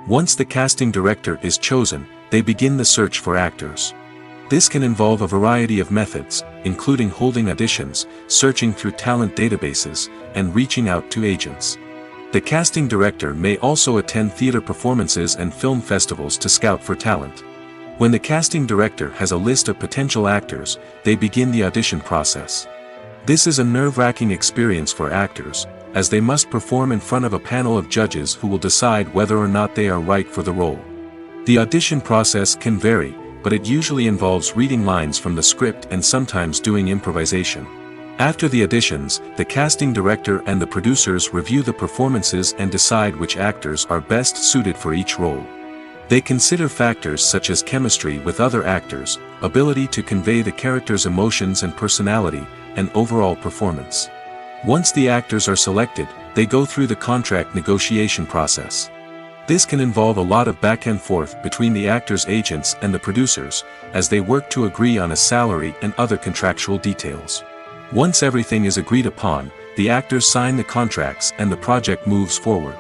Once the casting director is chosen, they begin the search for actors. This can involve a variety of methods, including holding auditions, searching through talent databases, and reaching out to agents. The casting director may also attend theater performances and film festivals to scout for talent. When the casting director has a list of potential actors, they begin the audition process. This is a nerve-wracking experience for actors, as they must perform in front of a panel of judges who will decide whether or not they are right for the role. The audition process can vary, but it usually involves reading lines from the script and sometimes doing improvisation. After the auditions, the casting director and the producers review the performances and decide which actors are best suited for each role. They consider factors such as chemistry with other actors, ability to convey the character's emotions and personality, and overall performance. Once the actors are selected, they go through the contract negotiation process. This can involve a lot of back and forth between the actors' agents and the producers, as they work to agree on a salary and other contractual details. Once everything is agreed upon, the actors sign the contracts and the project moves forward.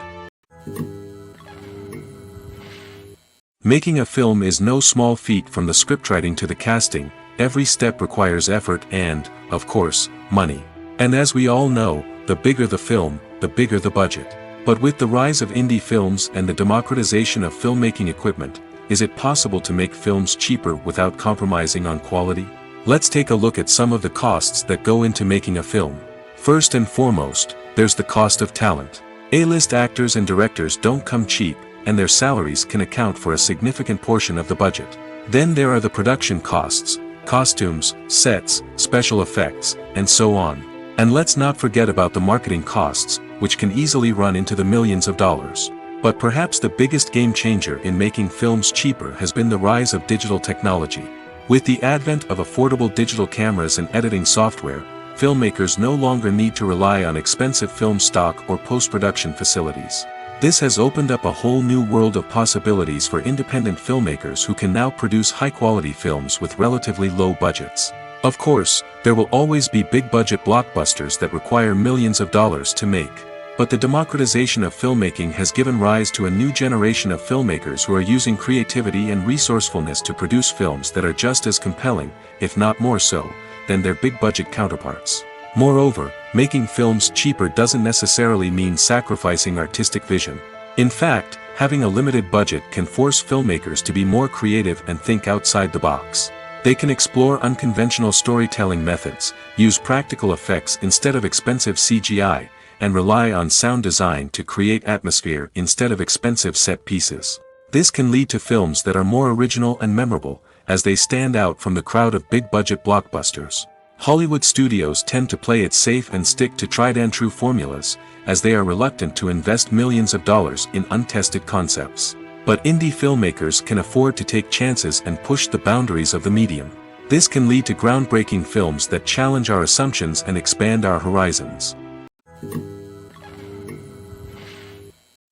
Making a film is no small feat. From the scriptwriting to the casting, every step requires effort and, of course, money. And as we all know, the bigger the film, the bigger the budget. But with the rise of indie films and the democratization of filmmaking equipment, is it possible to make films cheaper without compromising on quality? Let's take a look at some of the costs that go into making a film. First and foremost, there's the cost of talent. A-list actors and directors don't come cheap, and their salaries can account for a significant portion of the budget. Then there are the production costs, costumes, sets, special effects, and so on. And let's not forget about the marketing costs, which can easily run into the millions of dollars. But perhaps the biggest game changer in making films cheaper has been the rise of digital technology. With the advent of affordable digital cameras and editing software, filmmakers no longer need to rely on expensive film stock or post-production facilities. This has opened up a whole new world of possibilities for independent filmmakers who can now produce high-quality films with relatively low budgets. Of course, there will always be big-budget blockbusters that require millions of dollars to make. But the democratization of filmmaking has given rise to a new generation of filmmakers who are using creativity and resourcefulness to produce films that are just as compelling, if not more so, than their big-budget counterparts. Moreover, making films cheaper doesn't necessarily mean sacrificing artistic vision. In fact, having a limited budget can force filmmakers to be more creative and think outside the box. They can explore unconventional storytelling methods, use practical effects instead of expensive CGI, and rely on sound design to create atmosphere instead of expensive set pieces. This can lead to films that are more original and memorable, as they stand out from the crowd of big-budget blockbusters. Hollywood studios tend to play it safe and stick to tried-and-true formulas, as they are reluctant to invest millions of dollars in untested concepts. But indie filmmakers can afford to take chances and push the boundaries of the medium. This can lead to groundbreaking films that challenge our assumptions and expand our horizons.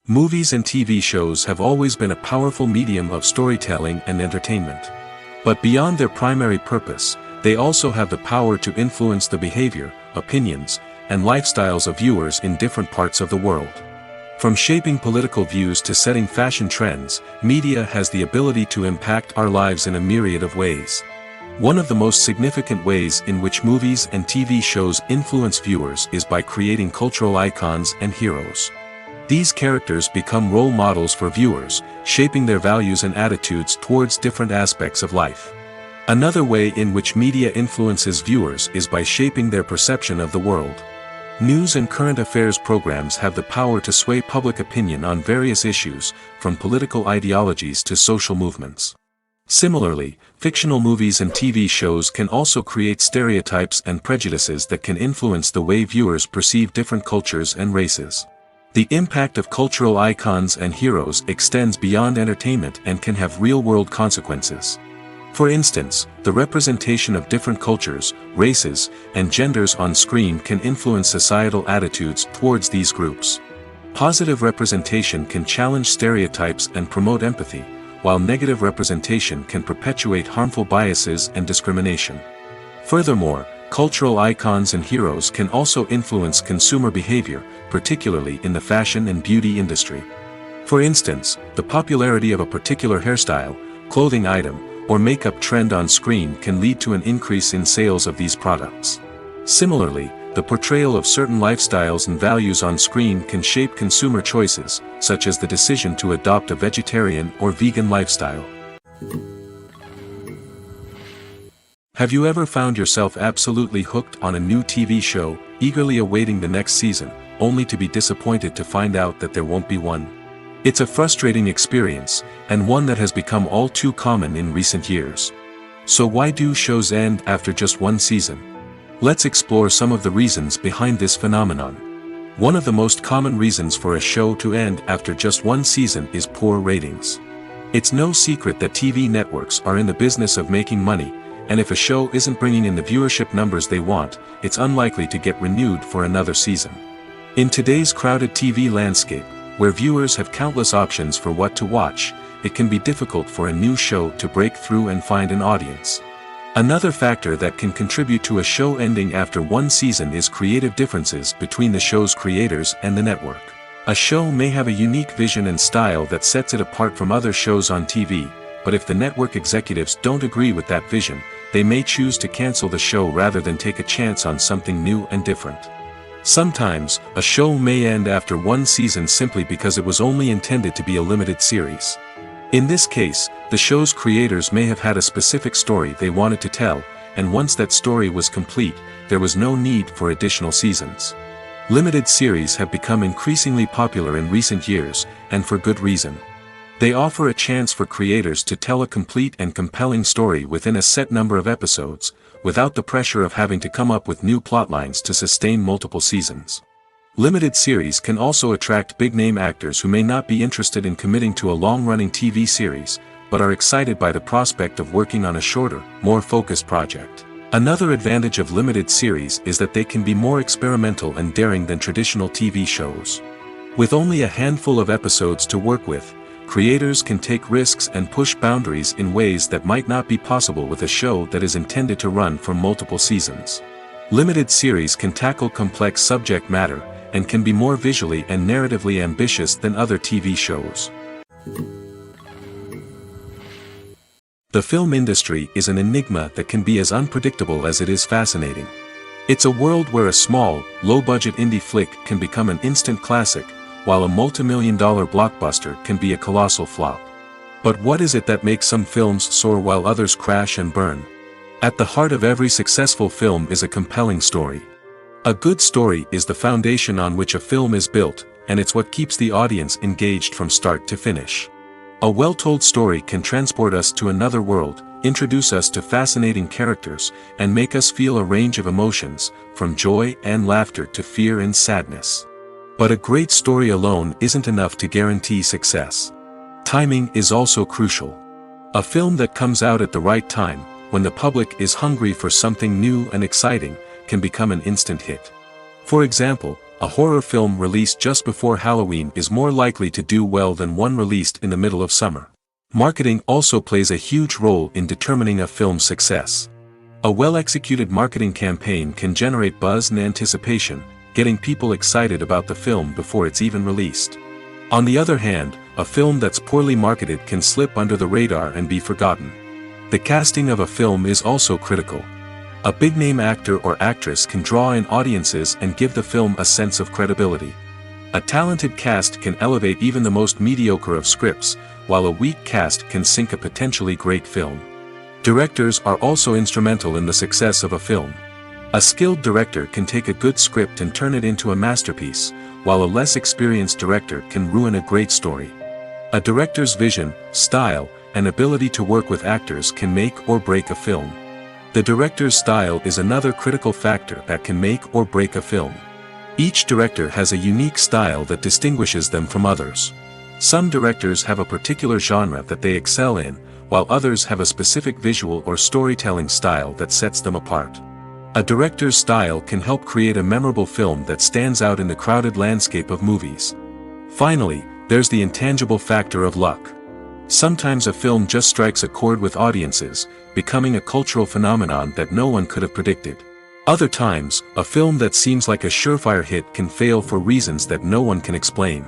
Movies and TV shows have always been a powerful medium of storytelling and entertainment. But beyond their primary purpose, they also have the power to influence the behavior, opinions, and lifestyles of viewers in different parts of the world. From shaping political views to setting fashion trends, media has the ability to impact our lives in a myriad of ways. One of the most significant ways in which movies and TV shows influence viewers is by creating cultural icons and heroes. These characters become role models for viewers, shaping their values and attitudes towards different aspects of life. Another way in which media influences viewers is by shaping their perception of the world. News and current affairs programs have the power to sway public opinion on various issues, from political ideologies to social movements. Similarly, fictional movies and TV shows can also create stereotypes and prejudices that can influence the way viewers perceive different cultures and races. The impact of cultural icons and heroes extends beyond entertainment and can have real-world consequences. For instance, the representation of different cultures, races, and genders on screen can influence societal attitudes towards these groups. Positive representation can challenge stereotypes and promote empathy, while negative representation can perpetuate harmful biases and discrimination. Furthermore, cultural icons and heroes can also influence consumer behavior, particularly in the fashion and beauty industry. For instance, the popularity of a particular hairstyle, clothing item, or makeup trend on screen can lead to an increase in sales of these products. Similarly, the portrayal of certain lifestyles and values on screen can shape consumer choices, such as the decision to adopt a vegetarian or vegan lifestyle. Have you ever found yourself absolutely hooked on a new TV show, eagerly awaiting the next season, only to be disappointed to find out that there won't be one? It's a frustrating experience, and one that has become all too common in recent years. So why do shows end after just one season? Let's explore some of the reasons behind this phenomenon. One of the most common reasons for a show to end after just one season is poor ratings. It's no secret that TV networks are in the business of making money, and if a show isn't bringing in the viewership numbers they want, it's unlikely to get renewed for another season. In today's crowded TV landscape, where viewers have countless options for what to watch, it can be difficult for a new show to break through and find an audience. Another factor that can contribute to a show ending after one season is creative differences between the show's creators and the network. A show may have a unique vision and style that sets it apart from other shows on TV, but if the network executives don't agree with that vision, they may choose to cancel the show rather than take a chance on something new and different. Sometimes, a show may end after one season simply because it was only intended to be a limited series. In this case, the show's creators may have had a specific story they wanted to tell, and once that story was complete, there was no need for additional seasons. Limited series have become increasingly popular in recent years, and for good reason. They offer a chance for creators to tell a complete and compelling story within a set number of episodes, without the pressure of having to come up with new plotlines to sustain multiple seasons. Limited series can also attract big-name actors who may not be interested in committing to a long-running TV series, but are excited by the prospect of working on a shorter, more focused project. Another advantage of limited series is that they can be more experimental and daring than traditional TV shows. With only a handful of episodes to work with, creators can take risks and push boundaries in ways that might not be possible with a show that is intended to run for multiple seasons. Limited series can tackle complex subject matter, and can be more visually and narratively ambitious than other TV shows. The film industry is an enigma that can be as unpredictable as it is fascinating. It's a world where a small, low-budget indie flick can become an instant classic, while a multi-million-dollar blockbuster can be a colossal flop. But what is it that makes some films soar while others crash and burn? At the heart of every successful film is a compelling story. A good story is the foundation on which a film is built, and it's what keeps the audience engaged from start to finish. A well-told story can transport us to another world, introduce us to fascinating characters, and make us feel a range of emotions, from joy and laughter to fear and sadness. But a great story alone isn't enough to guarantee success. Timing is also crucial. A film that comes out at the right time, when the public is hungry for something new and exciting, can become an instant hit. For example, a horror film released just before Halloween is more likely to do well than one released in the middle of summer. Marketing also plays a huge role in determining a film's success. A well-executed marketing campaign can generate buzz and anticipation, getting people excited about the film before it's even released. On the other hand, a film that's poorly marketed can slip under the radar and be forgotten. The casting of a film is also critical. A big-name actor or actress can draw in audiences and give the film a sense of credibility. A talented cast can elevate even the most mediocre of scripts, while a weak cast can sink a potentially great film. Directors are also instrumental in the success of a film. A skilled director can take a good script and turn it into a masterpiece, while a less experienced director can ruin a great story. A director's vision, style, and ability to work with actors can make or break a film. The director's style is another critical factor that can make or break a film. Each director has a unique style that distinguishes them from others. Some directors have a particular genre that they excel in, while others have a specific visual or storytelling style that sets them apart. A director's style can help create a memorable film that stands out in the crowded landscape of movies. Finally, there's the intangible factor of luck. Sometimes a film just strikes a chord with audiences, becoming a cultural phenomenon that no one could have predicted. Other times, a film that seems like a surefire hit can fail for reasons that no one can explain.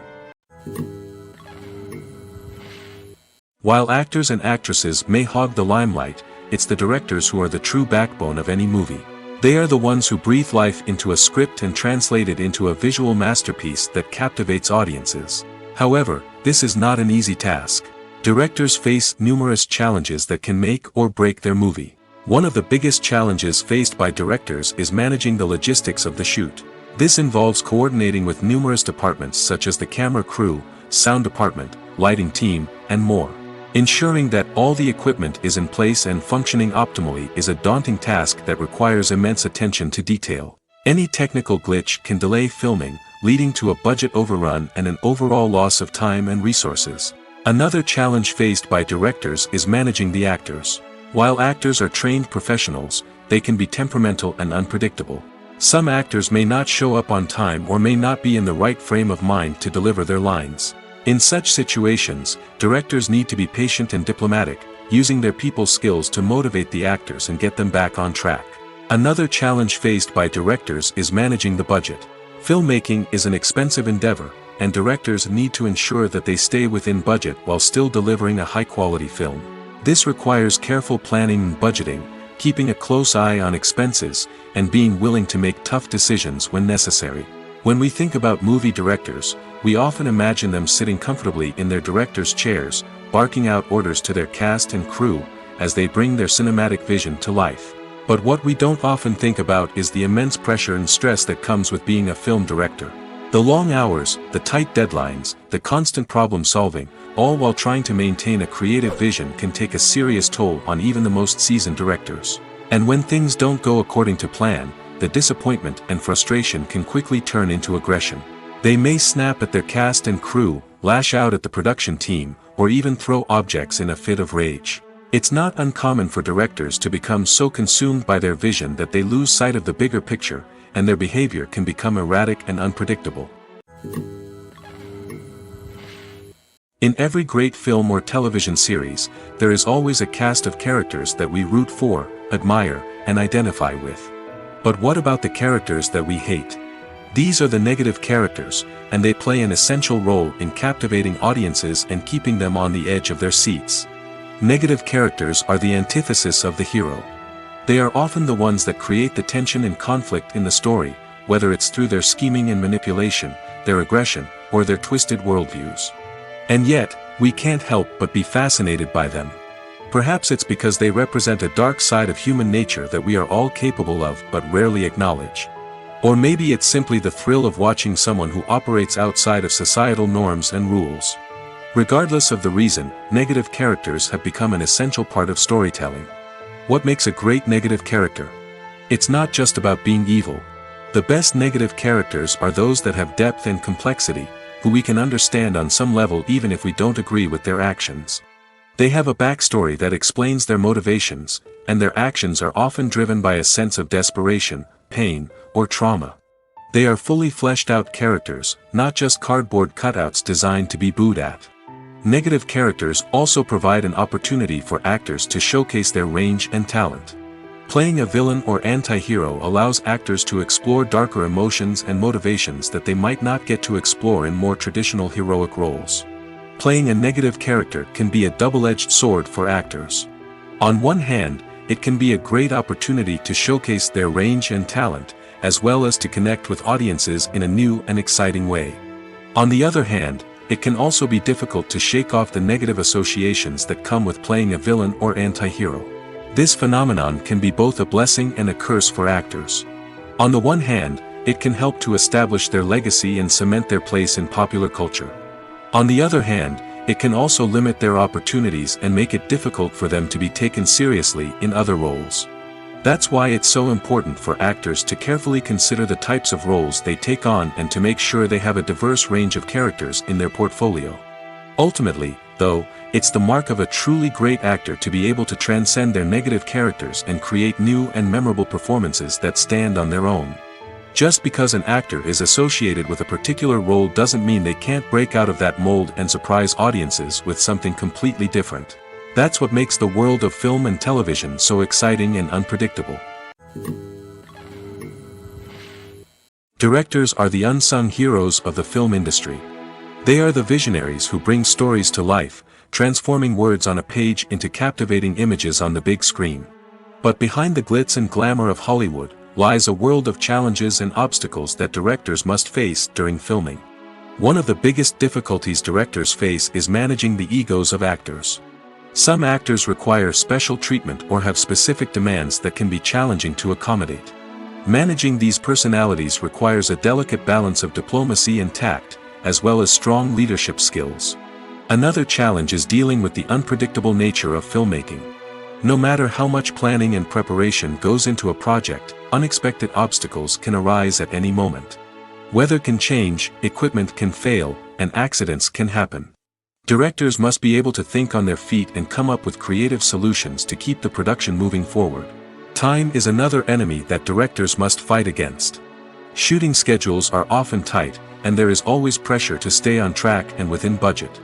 While actors and actresses may hog the limelight, it's the directors who are the true backbone of any movie. They are the ones who breathe life into a script and translate it into a visual masterpiece that captivates audiences. However, this is not an easy task. Directors face numerous challenges that can make or break their movie. One of the biggest challenges faced by directors is managing the logistics of the shoot. This involves coordinating with numerous departments such as the camera crew, sound department, lighting team, and more. Ensuring that all the equipment is in place and functioning optimally is a daunting task that requires immense attention to detail. Any technical glitch can delay filming, leading to a budget overrun and an overall loss of time and resources. Another challenge faced by directors is managing the actors. While actors are trained professionals, they can be temperamental and unpredictable. Some actors may not show up on time or may not be in the right frame of mind to deliver their lines. In such situations, directors need to be patient and diplomatic, using their people skills to motivate the actors and get them back on track. Another challenge faced by directors is managing the budget. Filmmaking is an expensive endeavor, and directors need to ensure that they stay within budget while still delivering a high-quality film. This requires careful planning and budgeting, keeping a close eye on expenses, and being willing to make tough decisions when necessary. When we think about movie directors, we often imagine them sitting comfortably in their director's chairs, barking out orders to their cast and crew, as they bring their cinematic vision to life. But what we don't often think about is the immense pressure and stress that comes with being a film director. The long hours, the tight deadlines, the constant problem solving, all while trying to maintain a creative vision can take a serious toll on even the most seasoned directors. And when things don't go according to plan, the disappointment and frustration can quickly turn into aggression. They may snap at their cast and crew, lash out at the production team, or even throw objects in a fit of rage. It's not uncommon for directors to become so consumed by their vision that they lose sight of the bigger picture, and their behavior can become erratic and unpredictable. In every great film or television series, there is always a cast of characters that we root for, admire, and identify with. But what about the characters that we hate? These are the negative characters, and they play an essential role in captivating audiences and keeping them on the edge of their seats. Negative characters are the antithesis of the hero. They are often the ones that create the tension and conflict in the story, whether it's through their scheming and manipulation, their aggression, or their twisted worldviews. And yet, we can't help but be fascinated by them. Perhaps it's because they represent a dark side of human nature that we are all capable of but rarely acknowledge. Or maybe it's simply the thrill of watching someone who operates outside of societal norms and rules. Regardless of the reason, negative characters have become an essential part of storytelling. What makes a great negative character? It's not just about being evil. The best negative characters are those that have depth and complexity, who we can understand on some level even if we don't agree with their actions. They have a backstory that explains their motivations, and their actions are often driven by a sense of desperation, pain, or trauma. They are fully fleshed out characters, not just cardboard cutouts designed to be booed at. Negative characters also provide an opportunity for actors to showcase their range and talent. Playing a villain or anti-hero allows actors to explore darker emotions and motivations that they might not get to explore in more traditional heroic roles. Playing a negative character can be a double-edged sword for actors. On one hand, it can be a great opportunity to showcase their range and talent, as well as to connect with audiences in a new and exciting way. On the other hand, it can also be difficult to shake off the negative associations that come with playing a villain or anti-hero. This phenomenon can be both a blessing and a curse for actors. On the one hand, it can help to establish their legacy and cement their place in popular culture. On the other hand, it can also limit their opportunities and make it difficult for them to be taken seriously in other roles. That's why it's so important for actors to carefully consider the types of roles they take on and to make sure they have a diverse range of characters in their portfolio. Ultimately, though, it's the mark of a truly great actor to be able to transcend their negative characters and create new and memorable performances that stand on their own. Just because an actor is associated with a particular role doesn't mean they can't break out of that mold and surprise audiences with something completely different. That's what makes the world of film and television so exciting and unpredictable. Directors are the unsung heroes of the film industry. They are the visionaries who bring stories to life, transforming words on a page into captivating images on the big screen. But behind the glitz and glamour of Hollywood lies a world of challenges and obstacles that directors must face during filming. One of the biggest difficulties directors face is managing the egos of actors. Some actors require special treatment or have specific demands that can be challenging to accommodate. Managing these personalities requires a delicate balance of diplomacy and tact, as well as strong leadership skills. Another challenge is dealing with the unpredictable nature of filmmaking. No matter how much planning and preparation goes into a project, unexpected obstacles can arise at any moment. Weather can change, equipment can fail, and accidents can happen. Directors must be able to think on their feet and come up with creative solutions to keep the production moving forward. Time is another enemy that directors must fight against. Shooting schedules are often tight, and there is always pressure to stay on track and within budget.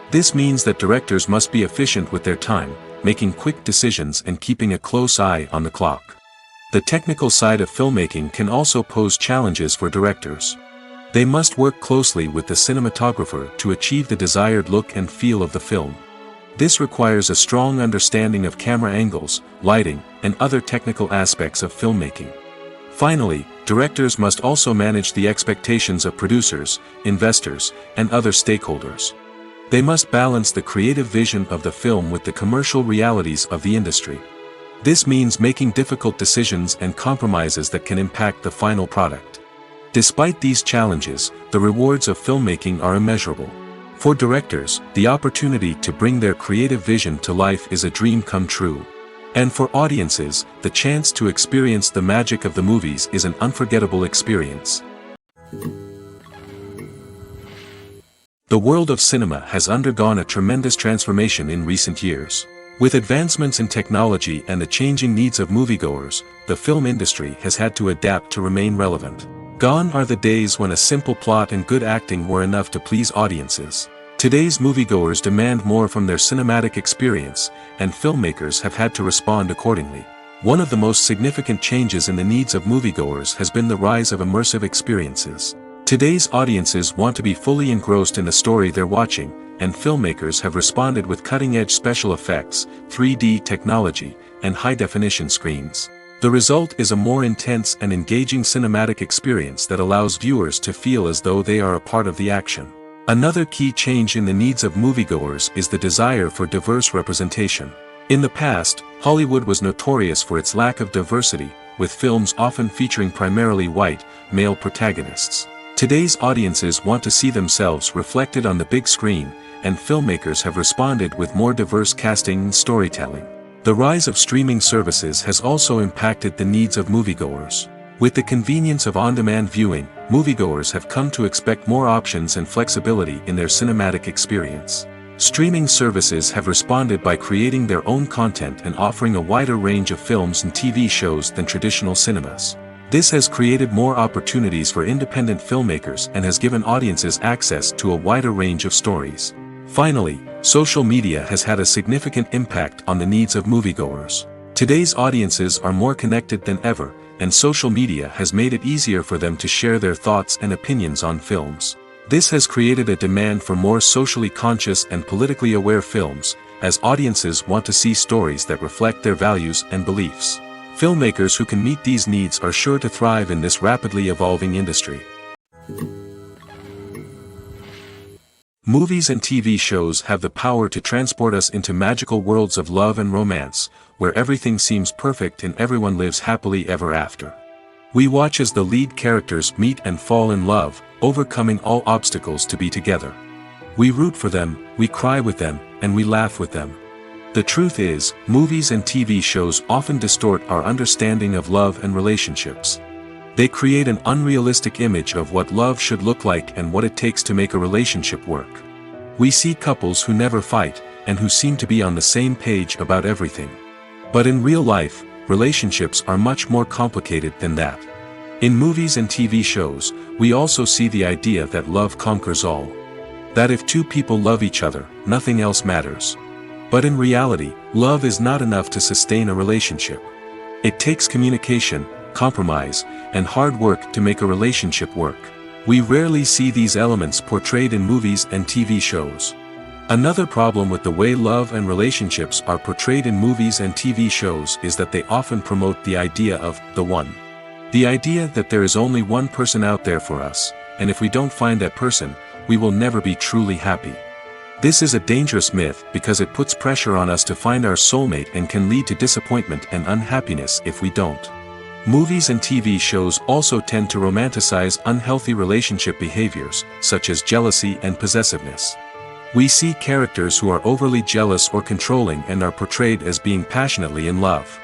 This means that directors must be efficient with their time, making quick decisions and keeping a close eye on the clock. The technical side of filmmaking can also pose challenges for directors. They must work closely with the cinematographer to achieve the desired look and feel of the film. This requires a strong understanding of camera angles, lighting, and other technical aspects of filmmaking. Finally, directors must also manage the expectations of producers, investors, and other stakeholders. They must balance the creative vision of the film with the commercial realities of the industry. This means making difficult decisions and compromises that can impact the final product. Despite these challenges, the rewards of filmmaking are immeasurable. For directors, the opportunity to bring their creative vision to life is a dream come true. And for audiences, the chance to experience the magic of the movies is an unforgettable experience. The world of cinema has undergone a tremendous transformation in recent years. With advancements in technology and the changing needs of moviegoers, the film industry has had to adapt to remain relevant. Gone are the days when a simple plot and good acting were enough to please audiences. Today's moviegoers demand more from their cinematic experience, and filmmakers have had to respond accordingly. One of the most significant changes in the needs of moviegoers has been the rise of immersive experiences. Today's audiences want to be fully engrossed in the story they're watching, and filmmakers have responded with cutting-edge special effects, 3D technology, and high-definition screens. The result is a more intense and engaging cinematic experience that allows viewers to feel as though they are a part of the action. Another key change in the needs of moviegoers is the desire for diverse representation. In the past, Hollywood was notorious for its lack of diversity, with films often featuring primarily white, male protagonists. Today's audiences want to see themselves reflected on the big screen, and filmmakers have responded with more diverse casting and storytelling. The rise of streaming services has also impacted the needs of moviegoers. With the convenience of on-demand viewing, moviegoers have come to expect more options and flexibility in their cinematic experience. Streaming services have responded by creating their own content and offering a wider range of films and TV shows than traditional cinemas. This has created more opportunities for independent filmmakers and has given audiences access to a wider range of stories. Finally, social media has had a significant impact on the needs of moviegoers. Today's audiences are more connected than ever, and social media has made it easier for them to share their thoughts and opinions on films. This has created a demand for more socially conscious and politically aware films, as audiences want to see stories that reflect their values and beliefs. Filmmakers who can meet these needs are sure to thrive in this rapidly evolving industry. Movies and TV shows have the power to transport us into magical worlds of love and romance, where everything seems perfect and everyone lives happily ever after. We watch as the lead characters meet and fall in love, overcoming all obstacles to be together. We root for them, we cry with them, and we laugh with them. The truth is, movies and TV shows often distort our understanding of love and relationships. They create an unrealistic image of what love should look like and what it takes to make a relationship work. We see couples who never fight, and who seem to be on the same page about everything. But in real life, relationships are much more complicated than that. In movies and TV shows, we also see the idea that love conquers all. That if two people love each other, nothing else matters. But in reality, love is not enough to sustain a relationship. It takes communication, compromise, and hard work to make a relationship work. We rarely see these elements portrayed in movies and TV shows. Another problem with the way love and relationships are portrayed in movies and TV shows is that they often promote the idea of the one. The idea that there is only one person out there for us, and if we don't find that person, we will never be truly happy. This is a dangerous myth because it puts pressure on us to find our soulmate and can lead to disappointment and unhappiness if we don't. Movies and TV shows also tend to romanticize unhealthy relationship behaviors, such as jealousy and possessiveness. We see characters who are overly jealous or controlling and are portrayed as being passionately in love.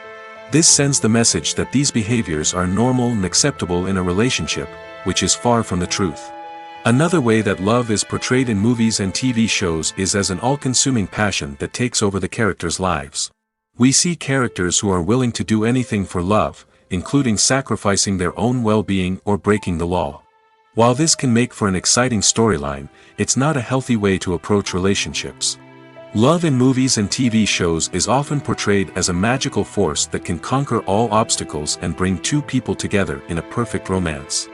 This sends the message that these behaviors are normal and acceptable in a relationship, which is far from the truth. Another way that love is portrayed in movies and TV shows is as an all-consuming passion that takes over the characters' lives. We see characters who are willing to do anything for love, including sacrificing their own well-being or breaking the law. While this can make for an exciting storyline, it's not a healthy way to approach relationships. Love in movies and TV shows is often portrayed as a magical force that can conquer all obstacles and bring two people together in a perfect romance.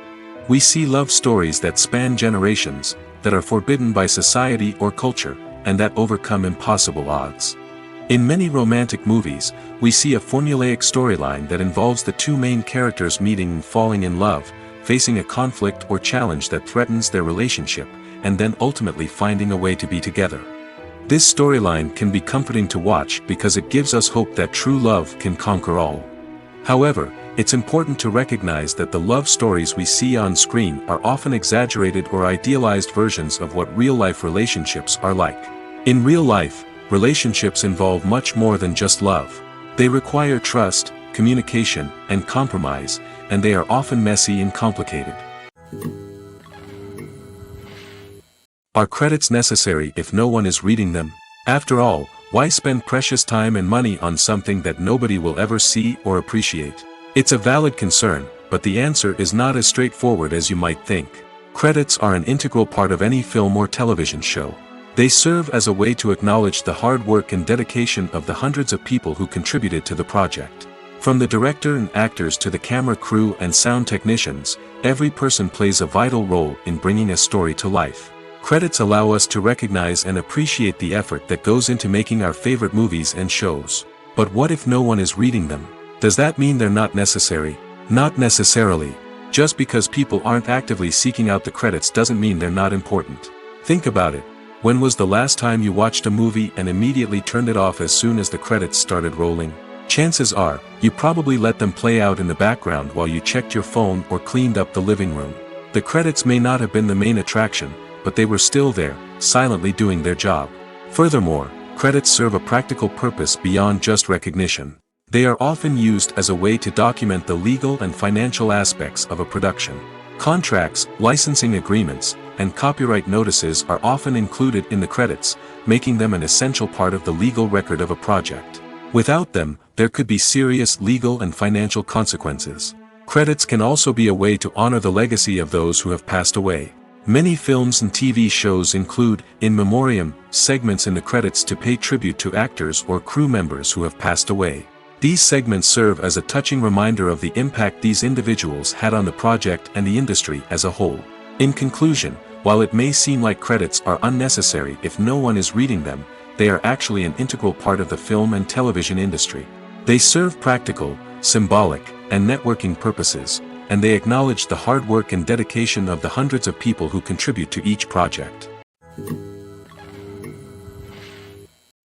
We see love stories that span generations, that are forbidden by society or culture, and that overcome impossible odds. In many romantic movies, we see a formulaic storyline that involves the two main characters meeting and falling in love, facing a conflict or challenge that threatens their relationship, and then ultimately finding a way to be together. This storyline can be comforting to watch because it gives us hope that true love can conquer all. However, it's important to recognize that the love stories we see on screen are often exaggerated or idealized versions of what real-life relationships are like. In real life, relationships involve much more than just love. They require trust, communication, and compromise, and they are often messy and complicated. Are credits necessary if no one is reading them? After all, why spend precious time and money on something that nobody will ever see or appreciate? It's a valid concern, but the answer is not as straightforward as you might think. Credits are an integral part of any film or television show. They serve as a way to acknowledge the hard work and dedication of the hundreds of people who contributed to the project. From the director and actors to the camera crew and sound technicians, every person plays a vital role in bringing a story to life. Credits allow us to recognize and appreciate the effort that goes into making our favorite movies and shows. But what if no one is reading them? Does that mean they're not necessary? Not necessarily. Just because people aren't actively seeking out the credits doesn't mean they're not important. Think about it. When was the last time you watched a movie and immediately turned it off as soon as the credits started rolling? Chances are, you probably let them play out in the background while you checked your phone or cleaned up the living room. The credits may not have been the main attraction, but they were still there, silently doing their job. Furthermore, credits serve a practical purpose beyond just recognition. They are often used as a way to document the legal and financial aspects of a production. Contracts, licensing agreements, and copyright notices are often included in the credits, making them an essential part of the legal record of a project. Without them, there could be serious legal and financial consequences. Credits can also be a way to honor the legacy of those who have passed away. Many films and TV shows include, in memoriam, segments in the credits to pay tribute to actors or crew members who have passed away. These segments serve as a touching reminder of the impact these individuals had on the project and the industry as a whole. In conclusion, while it may seem like credits are unnecessary if no one is reading them, they are actually an integral part of the film and television industry. They serve practical, symbolic, and networking purposes, and they acknowledge the hard work and dedication of the hundreds of people who contribute to each project.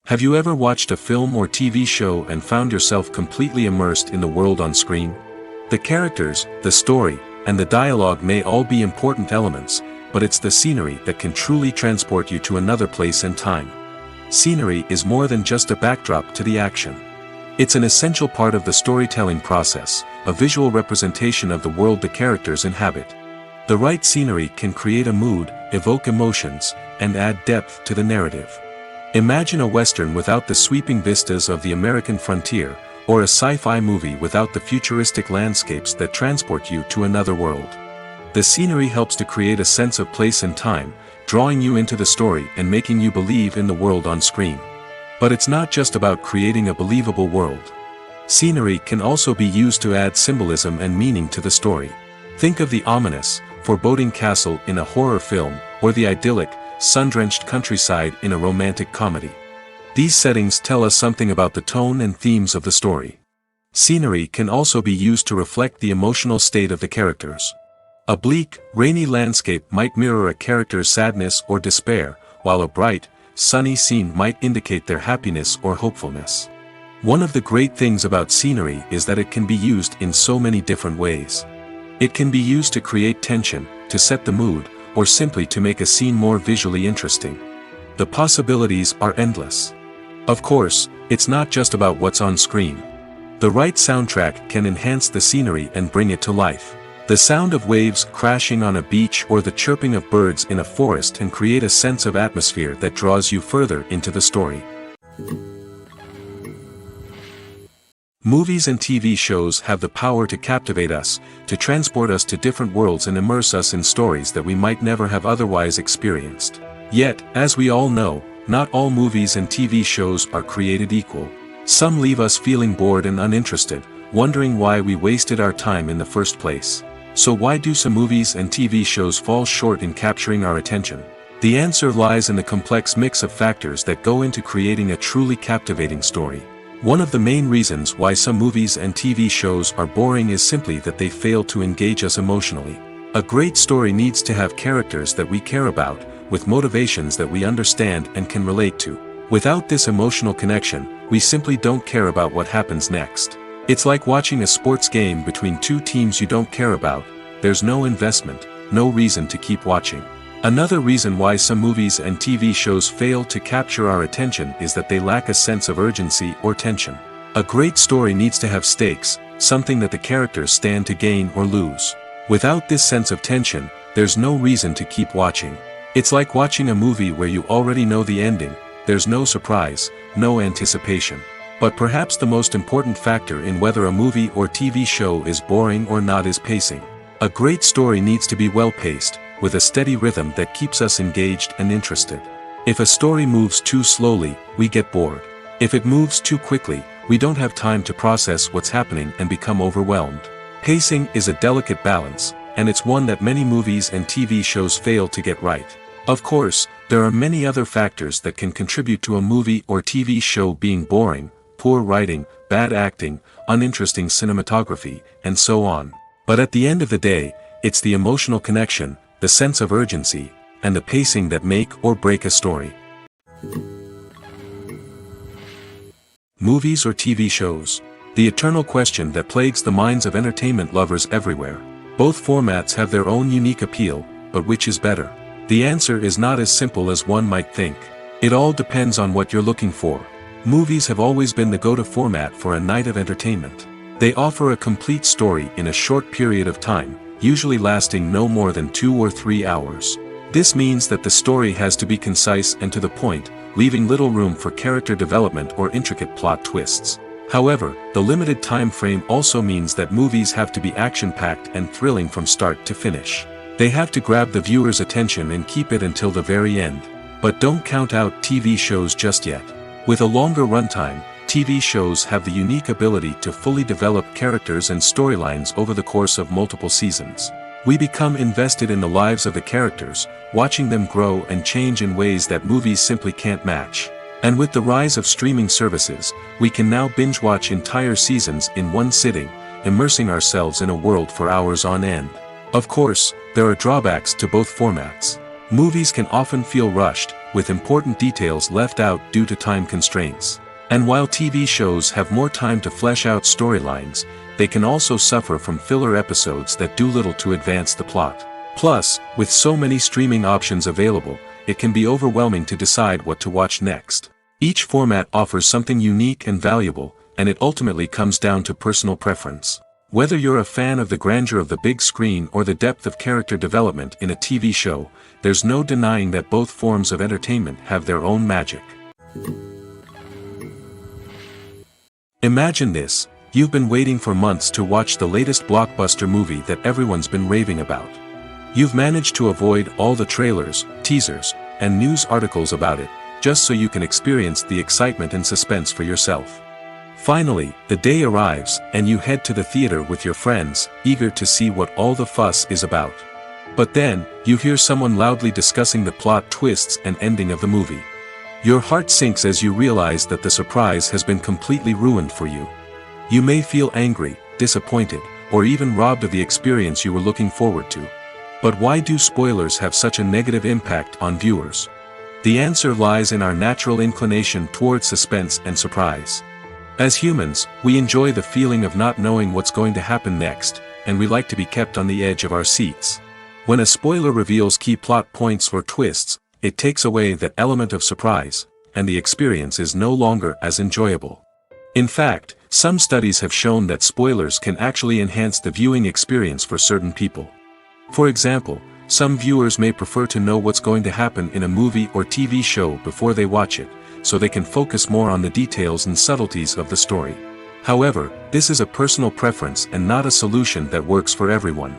Have you ever watched a film or TV show and found yourself completely immersed in the world on screen? The characters, the story, and the dialogue may all be important elements, but it's the scenery that can truly transport you to another place and time. Scenery is more than just a backdrop to the action. It's an essential part of the storytelling process, a visual representation of the world the characters inhabit. The right scenery can create a mood, evoke emotions, and add depth to the narrative. Imagine a Western without the sweeping vistas of the American frontier, or a sci-fi movie without the futuristic landscapes that transport you to another world. The scenery helps to create a sense of place and time, drawing you into the story and making you believe in the world on screen. But it's not just about creating a believable world. Scenery can also be used to add symbolism and meaning to the story. Think of the ominous, foreboding castle in a horror film, or the idyllic, sun-drenched countryside in a romantic comedy. These settings tell us something about the tone and themes of the story. Scenery can also be used to reflect the emotional state of the characters. A bleak, rainy landscape might mirror a character's sadness or despair, while a bright, sunny scene might indicate their happiness or hopefulness. One of the great things about scenery is that it can be used in so many different ways. It can be used to create tension, to set the mood, or simply to make a scene more visually interesting. The possibilities are endless. Of course, it's not just about what's on screen. The right soundtrack can enhance the scenery and bring it to life. The sound of waves crashing on a beach or the chirping of birds in a forest can create a sense of atmosphere that draws you further into the story. Movies and TV shows have the power to captivate us, to transport us to different worlds and immerse us in stories that we might never have otherwise experienced. Yet, as we all know, not all movies and TV shows are created equal. Some leave us feeling bored and uninterested, wondering why we wasted our time in the first place. So why do some movies and TV shows fall short in capturing our attention? The answer lies in the complex mix of factors that go into creating a truly captivating story. One of the main reasons why some movies and TV shows are boring is simply that they fail to engage us emotionally. A great story needs to have characters that we care about, with motivations that we understand and can relate to. Without this emotional connection, we simply don't care about what happens next. It's like watching a sports game between two teams you don't care about. There's no investment, no reason to keep watching. Another reason why some movies and TV shows fail to capture our attention is that they lack a sense of urgency or tension. A great story needs to have stakes, something that the characters stand to gain or lose. Without this sense of tension, there's no reason to keep watching. It's like watching a movie where you already know the ending. There's no surprise, no anticipation. But perhaps the most important factor in whether a movie or TV show is boring or not is pacing. A great story needs to be well-paced, with a steady rhythm that keeps us engaged and interested. If a story moves too slowly, we get bored. If it moves too quickly, we don't have time to process what's happening and become overwhelmed. Pacing is a delicate balance, and it's one that many movies and TV shows fail to get right. Of course, there are many other factors that can contribute to a movie or TV show being boring: poor writing, bad acting, uninteresting cinematography, and so on. But at the end of the day, it's the emotional connection, the sense of urgency, and the pacing that make or break a story. Movies or TV shows? The eternal question that plagues the minds of entertainment lovers everywhere. Both formats have their own unique appeal, but which is better? The answer is not as simple as one might think. It all depends on what you're looking for. Movies have always been the go-to format for a night of entertainment. They offer a complete story in a short period of time, usually lasting no more than 2 or 3 hours. This means that the story has to be concise and to the point, leaving little room for character development or intricate plot twists. However, the limited time frame also means that movies have to be action-packed and thrilling from start to finish. They have to grab the viewer's attention and keep it until the very end. But don't count out TV shows just yet. With a longer runtime, TV shows have the unique ability to fully develop characters and storylines over the course of multiple seasons. We become invested in the lives of the characters, watching them grow and change in ways that movies simply can't match. And with the rise of streaming services, we can now binge-watch entire seasons in one sitting, immersing ourselves in a world for hours on end. Of course, there are drawbacks to both formats. Movies can often feel rushed, with important details left out due to time constraints. And while TV shows have more time to flesh out storylines, they can also suffer from filler episodes that do little to advance the plot. Plus, with so many streaming options available, it can be overwhelming to decide what to watch next. Each format offers something unique and valuable, and it ultimately comes down to personal preference. Whether you're a fan of the grandeur of the big screen or the depth of character development in a TV show, there's no denying that both forms of entertainment have their own magic. Imagine this: you've been waiting for months to watch the latest blockbuster movie that everyone's been raving about. You've managed to avoid all the trailers, teasers, and news articles about it, just so you can experience the excitement and suspense for yourself. Finally, the day arrives, and you head to the theater with your friends, eager to see what all the fuss is about. But then, you hear someone loudly discussing the plot twists and ending of the movie. Your heart sinks as you realize that the surprise has been completely ruined for you. You may feel angry, disappointed, or even robbed of the experience you were looking forward to. But why do spoilers have such a negative impact on viewers? The answer lies in our natural inclination toward suspense and surprise. As humans, we enjoy the feeling of not knowing what's going to happen next, and we like to be kept on the edge of our seats. When a spoiler reveals key plot points or twists, it takes away that element of surprise, and the experience is no longer as enjoyable. In fact, some studies have shown that spoilers can actually enhance the viewing experience for certain people. For example, some viewers may prefer to know what's going to happen in a movie or TV show before they watch it, so they can focus more on the details and subtleties of the story. However, this is a personal preference and not a solution that works for everyone.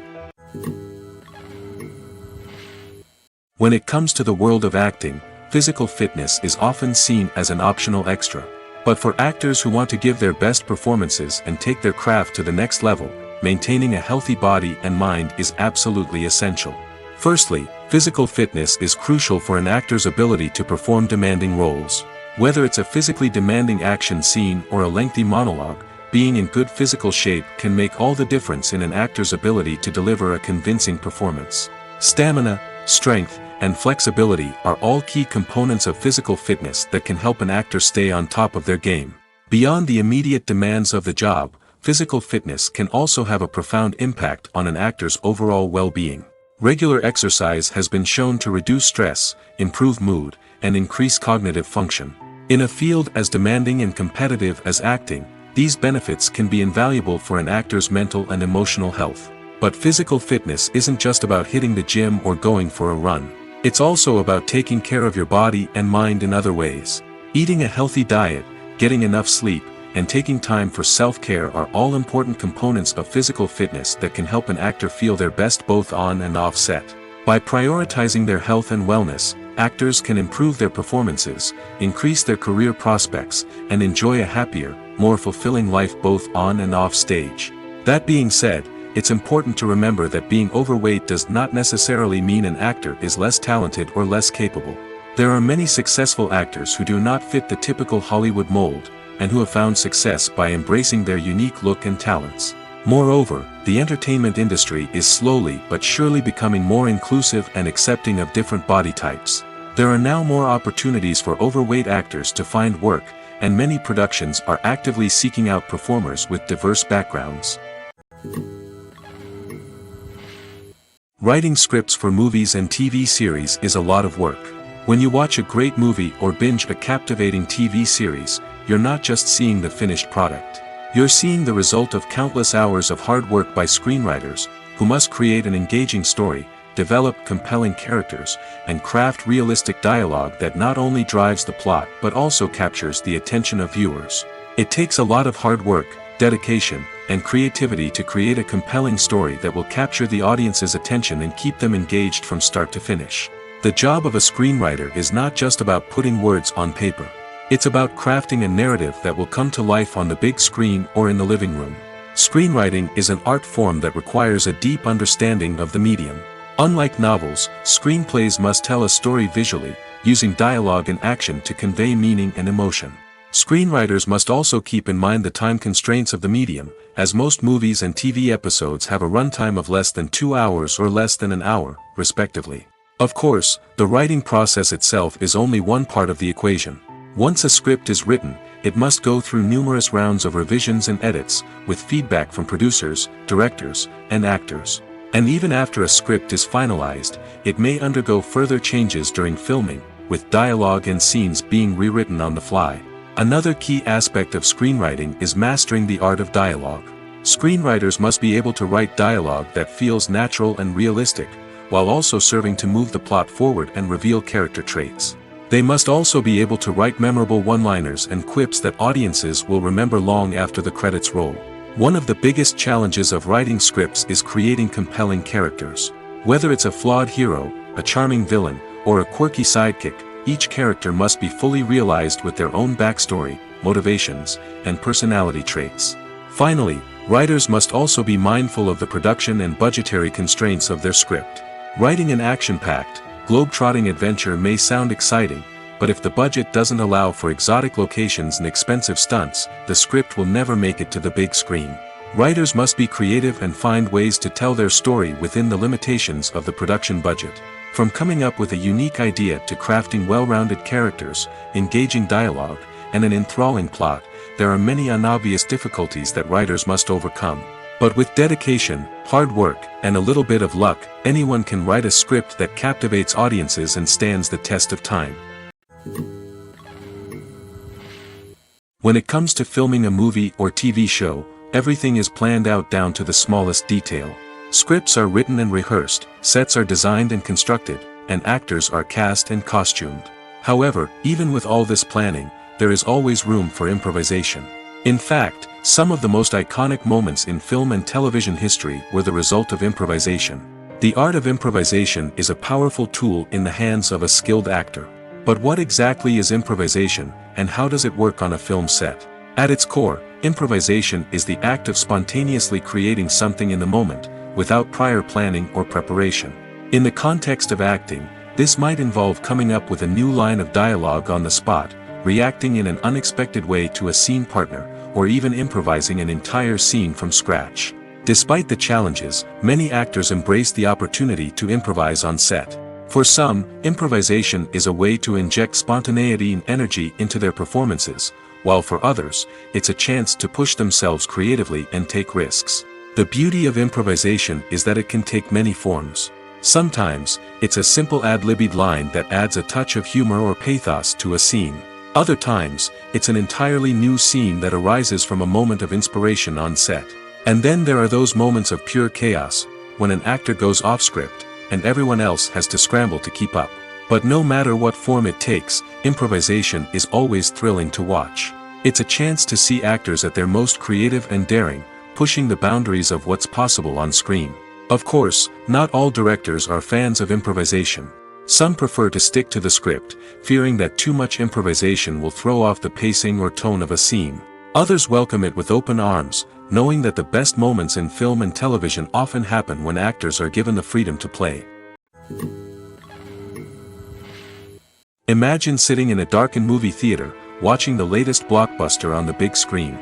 When it comes to the world of acting, physical fitness is often seen as an optional extra. But for actors who want to give their best performances and take their craft to the next level, maintaining a healthy body and mind is absolutely essential. Firstly, physical fitness is crucial for an actor's ability to perform demanding roles. Whether it's a physically demanding action scene or a lengthy monologue, being in good physical shape can make all the difference in an actor's ability to deliver a convincing performance. Stamina, strength, and flexibility are all key components of physical fitness that can help an actor stay on top of their game. Beyond the immediate demands of the job, physical fitness can also have a profound impact on an actor's overall well-being. Regular exercise has been shown to reduce stress, improve mood, and increase cognitive function. In a field as demanding and competitive as acting, these benefits can be invaluable for an actor's mental and emotional health. But physical fitness isn't just about hitting the gym or going for a run. It's also about taking care of your body and mind in other ways. Eating a healthy diet, getting enough sleep, and taking time for self-care are all important components of physical fitness that can help an actor feel their best both on and off set. By prioritizing their health and wellness, actors can improve their performances, increase their career prospects, and enjoy a happier, more fulfilling life both on and off stage. That being said, it's important to remember that being overweight does not necessarily mean an actor is less talented or less capable. There are many successful actors who do not fit the typical Hollywood mold, and who have found success by embracing their unique look and talents. Moreover, the entertainment industry is slowly but surely becoming more inclusive and accepting of different body types. There are now more opportunities for overweight actors to find work, and many productions are actively seeking out performers with diverse backgrounds. Writing scripts for movies and TV series is a lot of work. When you watch a great movie or binge a captivating TV series, you're not just seeing the finished product. You're seeing the result of countless hours of hard work by screenwriters, who must create an engaging story, develop compelling characters, and craft realistic dialogue that not only drives the plot but also captures the attention of viewers. It takes a lot of hard work, dedication, and creativity to create a compelling story that will capture the audience's attention and keep them engaged from start to finish. The job of a screenwriter is not just about putting words on paper. It's about crafting a narrative that will come to life on the big screen or in the living room. Screenwriting is an art form that requires a deep understanding of the medium. Unlike novels, screenplays must tell a story visually, using dialogue and action to convey meaning and emotion. Screenwriters must also keep in mind the time constraints of the medium, as most movies and TV episodes have a runtime of less than 2 hours or less than an hour, respectively. Of course, the writing process itself is only one part of the equation. Once a script is written, it must go through numerous rounds of revisions and edits, with feedback from producers, directors, and actors. And even after a script is finalized, it may undergo further changes during filming, with dialogue and scenes being rewritten on the fly. Another key aspect of screenwriting is mastering the art of dialogue. Screenwriters must be able to write dialogue that feels natural and realistic, while also serving to move the plot forward and reveal character traits. They must also be able to write memorable one-liners and quips that audiences will remember long after the credits roll. One of the biggest challenges of writing scripts is creating compelling characters. Whether it's a flawed hero, a charming villain, or a quirky sidekick, each character must be fully realized with their own backstory, motivations, and personality traits. Finally, writers must also be mindful of the production and budgetary constraints of their script. Writing an action-packed, globe-trotting adventure may sound exciting, but if the budget doesn't allow for exotic locations and expensive stunts, the script will never make it to the big screen. Writers must be creative and find ways to tell their story within the limitations of the production budget. From coming up with a unique idea to crafting well-rounded characters, engaging dialogue, and an enthralling plot, there are many unobvious difficulties that writers must overcome. But with dedication, hard work, and a little bit of luck, anyone can write a script that captivates audiences and stands the test of time. When it comes to filming a movie or TV show, everything is planned out down to the smallest detail. Scripts are written and rehearsed, sets are designed and constructed, and actors are cast and costumed. However, even with all this planning, there is always room for improvisation. In fact, some of the most iconic moments in film and television history were the result of improvisation. The art of improvisation is a powerful tool in the hands of a skilled actor. But what exactly is improvisation, and how does it work on a film set? At its core, improvisation is the act of spontaneously creating something in the moment, without prior planning or preparation. In the context of acting, this might involve coming up with a new line of dialogue on the spot, reacting in an unexpected way to a scene partner, or even improvising an entire scene from scratch. Despite the challenges, many actors embrace the opportunity to improvise on set. For some, improvisation is a way to inject spontaneity and energy into their performances, while for others, it's a chance to push themselves creatively and take risks. The beauty of improvisation is that it can take many forms. Sometimes, it's a simple ad-libbed line that adds a touch of humor or pathos to a scene. Other times, it's an entirely new scene that arises from a moment of inspiration on set. And then there are those moments of pure chaos, when an actor goes off script, and everyone else has to scramble to keep up. But no matter what form it takes, improvisation is always thrilling to watch. It's a chance to see actors at their most creative and daring, pushing the boundaries of what's possible on screen. Of course, not all directors are fans of improvisation. Some prefer to stick to the script, fearing that too much improvisation will throw off the pacing or tone of a scene. Others welcome it with open arms, knowing that the best moments in film and television often happen when actors are given the freedom to play. Imagine sitting in a darkened movie theater, watching the latest blockbuster on the big screen.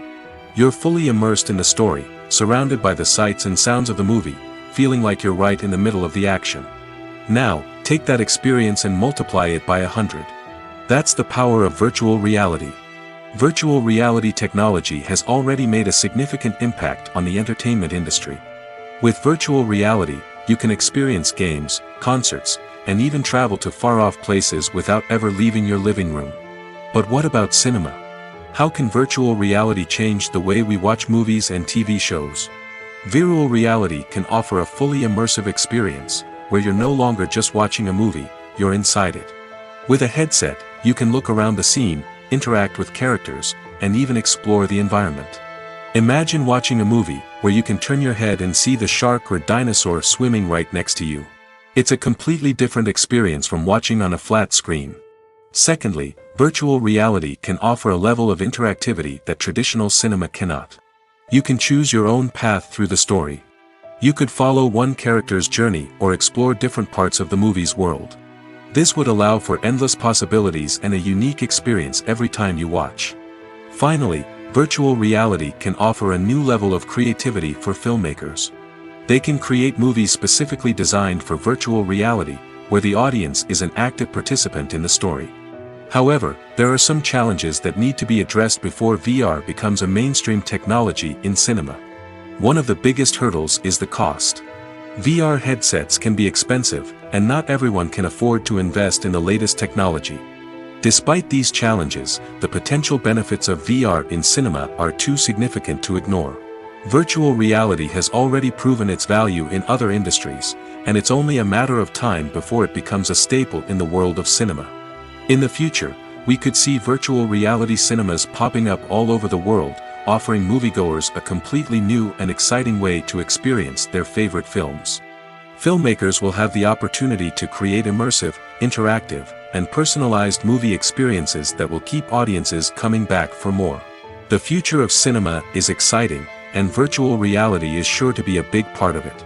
You're fully immersed in the story, surrounded by the sights and sounds of the movie, feeling like you're right in the middle of the action. Now, take that experience and multiply it by 100. That's the power of virtual reality. Virtual reality technology has already made a significant impact on the entertainment industry. With virtual reality, you can experience games, concerts, and even travel to far-off places without ever leaving your living room. But what about cinema? How can virtual reality change the way we watch movies and TV shows? Virtual reality can offer a fully immersive experience, where you're no longer just watching a movie, you're inside it. With a headset, you can look around the scene, interact with characters, and even explore the environment. Imagine watching a movie where you can turn your head and see the shark or dinosaur swimming right next to you. It's a completely different experience from watching on a flat screen. Secondly, virtual reality can offer a level of interactivity that traditional cinema cannot. You can choose your own path through the story. You could follow one character's journey or explore different parts of the movie's world. This would allow for endless possibilities and a unique experience every time you watch. Finally, virtual reality can offer a new level of creativity for filmmakers. They can create movies specifically designed for virtual reality, where the audience is an active participant in the story. However, there are some challenges that need to be addressed before VR becomes a mainstream technology in cinema. One of the biggest hurdles is the cost. VR headsets can be expensive, and not everyone can afford to invest in the latest technology. Despite these challenges, the potential benefits of VR in cinema are too significant to ignore. Virtual reality has already proven its value in other industries, and it's only a matter of time before it becomes a staple in the world of cinema. In the future, we could see virtual reality cinemas popping up all over the world, offering moviegoers a completely new and exciting way to experience their favorite films. Filmmakers will have the opportunity to create immersive, interactive, and personalized movie experiences that will keep audiences coming back for more. The future of cinema is exciting, and virtual reality is sure to be a big part of it.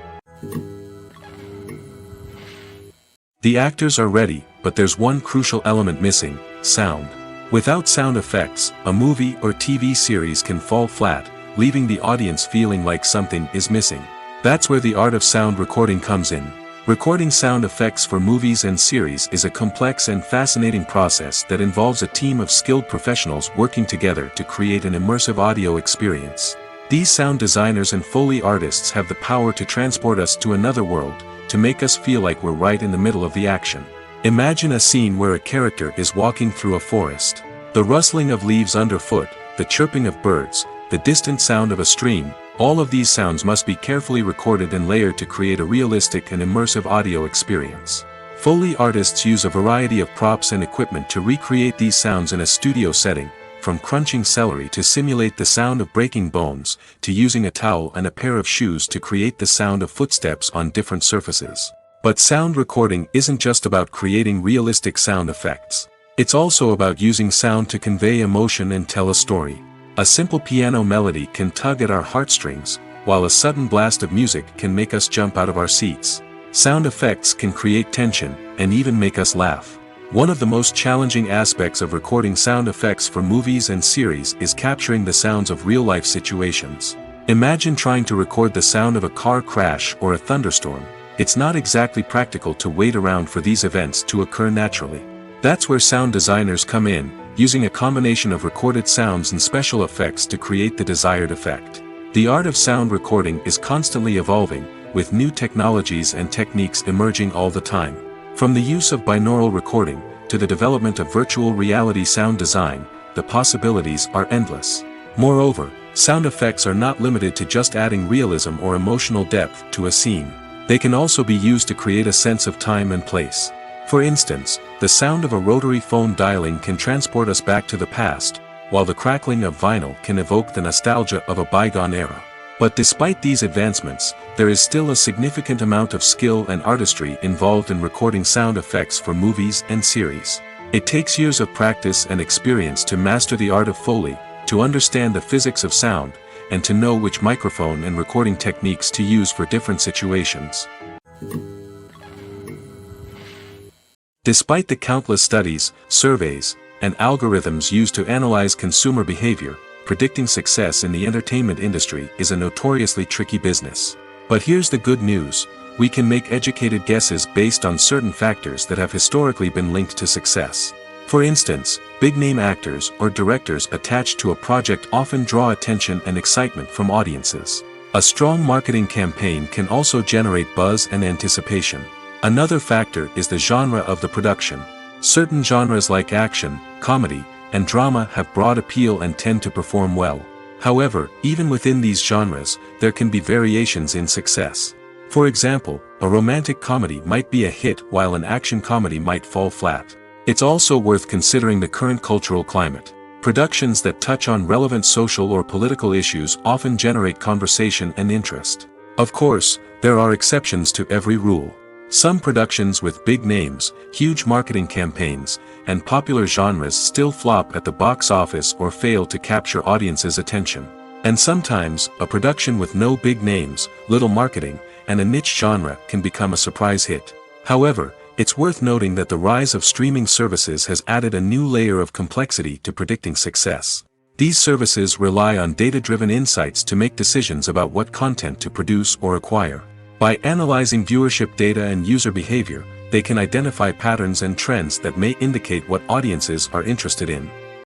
The actors are ready, but there's one crucial element missing: sound. Without sound effects, a movie or TV series can fall flat, leaving the audience feeling like something is missing. That's where the art of sound recording comes in. Recording sound effects for movies and series is a complex and fascinating process that involves a team of skilled professionals working together to create an immersive audio experience. These sound designers and Foley artists have the power to transport us to another world, to make us feel like we're right in the middle of the action. Imagine a scene where a character is walking through a forest. The rustling of leaves underfoot, the chirping of birds, the distant sound of a stream, all of these sounds must be carefully recorded and layered to create a realistic and immersive audio experience. Foley artists use a variety of props and equipment to recreate these sounds in a studio setting, from crunching celery to simulate the sound of breaking bones, to using a towel and a pair of shoes to create the sound of footsteps on different surfaces. But sound recording isn't just about creating realistic sound effects. It's also about using sound to convey emotion and tell a story. A simple piano melody can tug at our heartstrings, while a sudden blast of music can make us jump out of our seats. Sound effects can create tension, and even make us laugh. One of the most challenging aspects of recording sound effects for movies and series is capturing the sounds of real-life situations. Imagine trying to record the sound of a car crash or a thunderstorm. It's not exactly practical to wait around for these events to occur naturally. That's where sound designers come in, using a combination of recorded sounds and special effects to create the desired effect. The art of sound recording is constantly evolving, with new technologies and techniques emerging all the time. From the use of binaural recording, to the development of virtual reality sound design, the possibilities are endless. Moreover, sound effects are not limited to just adding realism or emotional depth to a scene. They can also be used to create a sense of time and place. For instance, the sound of a rotary phone dialing can transport us back to the past, while the crackling of vinyl can evoke the nostalgia of a bygone era. But despite these advancements, there is still a significant amount of skill and artistry involved in recording sound effects for movies and series. It takes years of practice and experience to master the art of Foley, to understand the physics of sound, and to know which microphone and recording techniques to use for different situations. Despite the countless studies, surveys, and algorithms used to analyze consumer behavior, predicting success in the entertainment industry is a notoriously tricky business. But here's the good news: we can make educated guesses based on certain factors that have historically been linked to success. For instance, big-name actors or directors attached to a project often draw attention and excitement from audiences. A strong marketing campaign can also generate buzz and anticipation. Another factor is the genre of the production. Certain genres like action, comedy, and drama have broad appeal and tend to perform well. However, even within these genres, there can be variations in success. For example, a romantic comedy might be a hit while an action comedy might fall flat. It's also worth considering the current cultural climate. Productions that touch on relevant social or political issues often generate conversation and interest. Of course, there are exceptions to every rule. Some productions with big names, huge marketing campaigns, and popular genres still flop at the box office or fail to capture audiences' attention. And sometimes, a production with no big names, little marketing, and a niche genre can become a surprise hit. However, it's worth noting that the rise of streaming services has added a new layer of complexity to predicting success. These services rely on data-driven insights to make decisions about what content to produce or acquire. By analyzing viewership data and user behavior, they can identify patterns and trends that may indicate what audiences are interested in.